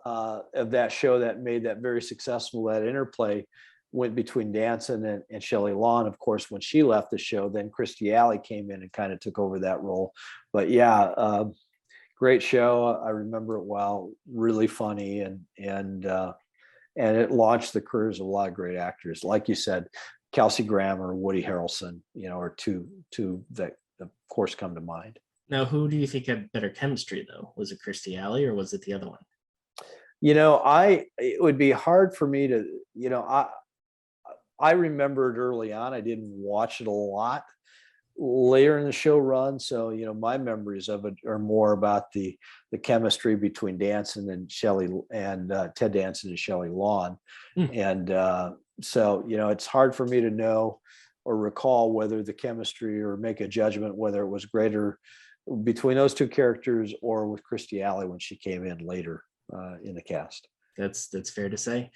of that show that made that very successful, that interplay went between Danson and Shelley Long. Of course, when she left the show, then Kirstie Alley came in and kind of took over that role. But yeah, great show. I remember it well. Really funny, and it launched the careers of a lot of great actors. Like you said, Kelsey Grammer, Woody Harrelson, are two that of course come to mind. Now, who do you think had better chemistry though? Was it Kirstie Alley or was it the other one? It would be hard for me to, I remembered early on. I didn't watch it a lot later in the show run. So, my memories of it are more about the chemistry between Danson and Shelley, and Ted Danson and Shelley Long. And so, it's hard for me to know or recall whether the chemistry, or make a judgment whether it was greater between those 2 characters or with Kirstie Alley when she came in later in the cast. That's fair to say.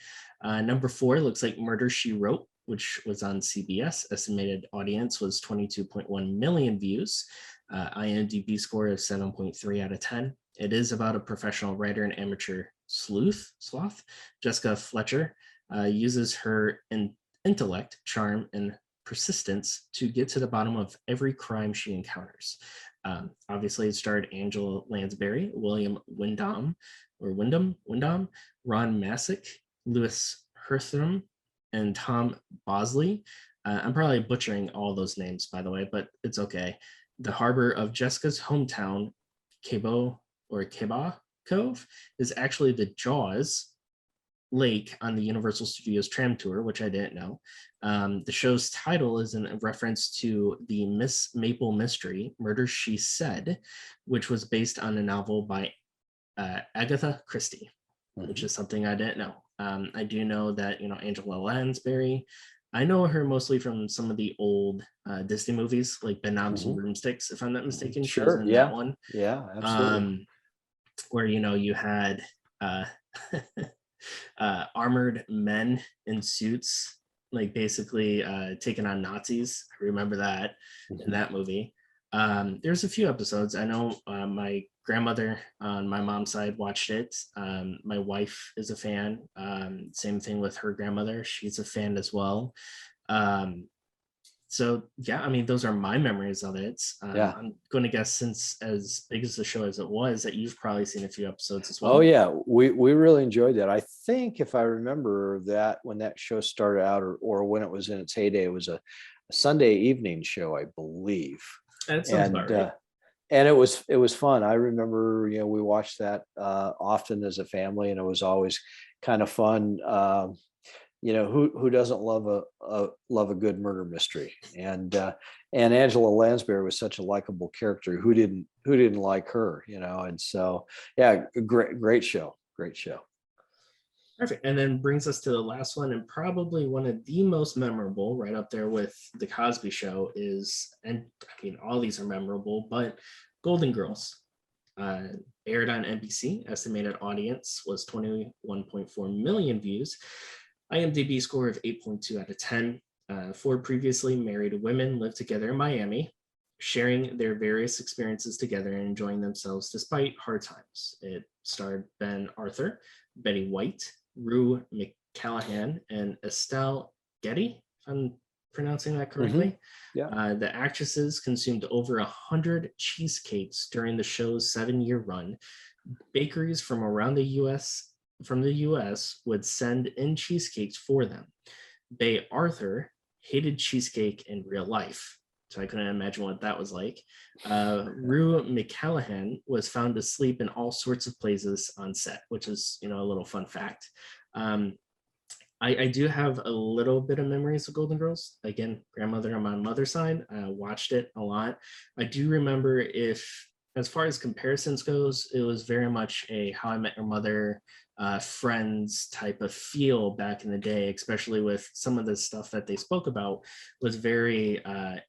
Number 4 looks like Murder, She Wrote, which was on CBS. Estimated audience was 22.1 million views. IMDb score of 7.3 out of 10. It is about a professional writer and amateur sloth. Jessica Fletcher uses her intellect, charm, and persistence to get to the bottom of every crime she encounters. Obviously, it starred Angela Lansbury, William Wyndham, Ron Masick, Louis Hertham, and Tom Bosley. I'm probably butchering all those names, by the way, but it's okay. The harbor of Jessica's hometown, Kaba Cove, is actually the Jaws lake on the Universal Studios tram tour, which I didn't know. The show's title is in reference to the Miss Maple mystery, Murder She Said, which was based on a novel by Agatha Christie, which is something I didn't know. I do know that, Angela Lansbury, I know her mostly from some of the old Disney movies, like Ben Knobs and Broomsticks, if I'm not mistaken. She was Sure. in Yeah. that one. Yeah, absolutely. Where, you had armored men in suits, like basically taking on Nazis. I remember that in that movie. There's a few episodes. I know my grandmother on my mom's side watched it. My wife is a fan. Same thing with her grandmother. She's a fan as well. So yeah, I mean, those are my memories of it. Yeah. I'm going to guess, since as big as the show as it was, that you've probably seen a few episodes as well. Oh yeah, we really enjoyed that. I think, if I remember, that when that show started out, or when it was in its heyday, it was a Sunday evening show, I believe. That sounds about right. And it was fun. I remember, we watched that often as a family, and it was always kind of fun. Who doesn't love a good murder mystery? And Angela Lansbury was such a likable character. Who didn't like her? And so yeah, great show. Perfect. And then brings us to the last one, and probably one of the most memorable, right up there with The Cosby Show, is, and I mean, all these are memorable, but Golden Girls. Aired on NBC. Estimated audience was 21.4 million views. IMDb score of 8.2 out of 10. Four previously married women live together in Miami, sharing their various experiences together and enjoying themselves despite hard times. It starred Ben Arthur, Betty White, Rue McCallaghan, and Estelle Getty, if I'm pronouncing that correctly. Yeah. The actresses consumed over 100 cheesecakes during the show's 7-year run. Bakeries from around the U.S. would send in cheesecakes for them. Bay Arthur hated cheesecake in real life, so I couldn't imagine what that was like. Rue McCallaghan was found asleep in all sorts of places on set, which is, a little fun fact. I do have a little bit of memories of Golden Girls. Again, grandmother on my mother's side, watched it a lot. I do remember, as far as comparisons goes, it was very much a How I Met Your Mother, Friends type of feel back in the day, especially with some of the stuff that they spoke about was very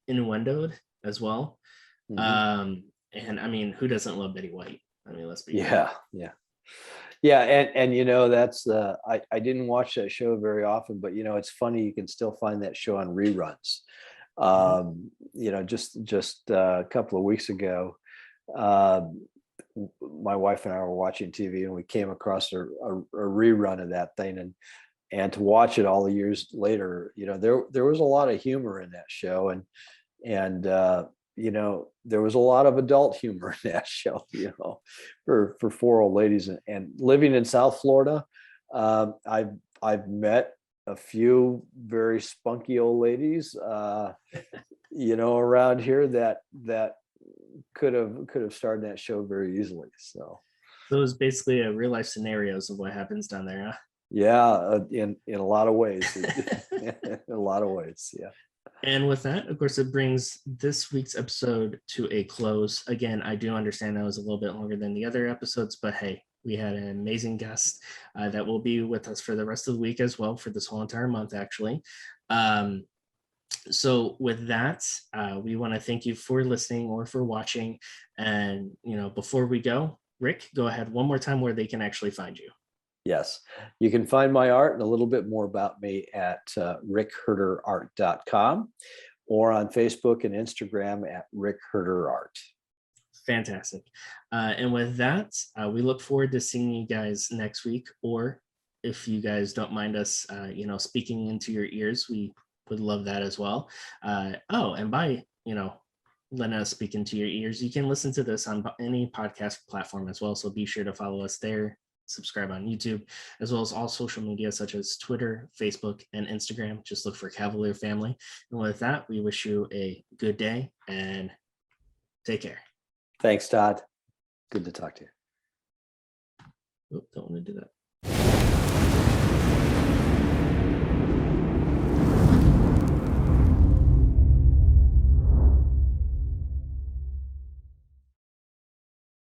innuendoed as well. And I mean, who doesn't love Betty White? I mean, let's be real. Yeah. And that's I didn't watch that show very often, but it's funny, you can still find that show on reruns. Just a couple of weeks ago, my wife and I were watching TV, and we came across a rerun of that thing, and to watch it all the years later, there was a lot of humor in that show, and there was a lot of adult humor in that show, for four old ladies. And living in South Florida, I've met a few very spunky old ladies, around here that could have started that show very easily. So it was basically a real life scenarios of what happens down there, huh? Yeah, in a lot of ways. In a lot of ways, yeah. And with that, of course, it brings this week's episode to a close. Again, I do understand that was a little bit longer than the other episodes, but hey, we had an amazing guest that will be with us for the rest of the week as well, for this whole entire month, actually. So with that, we want to thank you for listening or for watching. And, before we go, Rick, go ahead one more time where they can actually find you. Yes, you can find my art and a little bit more about me at rickherterart.com, or on Facebook and Instagram at Rick Herter Art. Fantastic. And with that, we look forward to seeing you guys next week, or if you guys don't mind us, speaking into your ears, we would love that as well. Oh, and by, letting us speak into your ears, you can listen to this on any podcast platform as well. So be sure to follow us there, subscribe on YouTube, as well as all social media such as Twitter, Facebook, and Instagram. Just look for Cavalier Family. And with that, we wish you a good day and take care. Thanks, Todd. Good to talk to you. Oh, don't want to do that.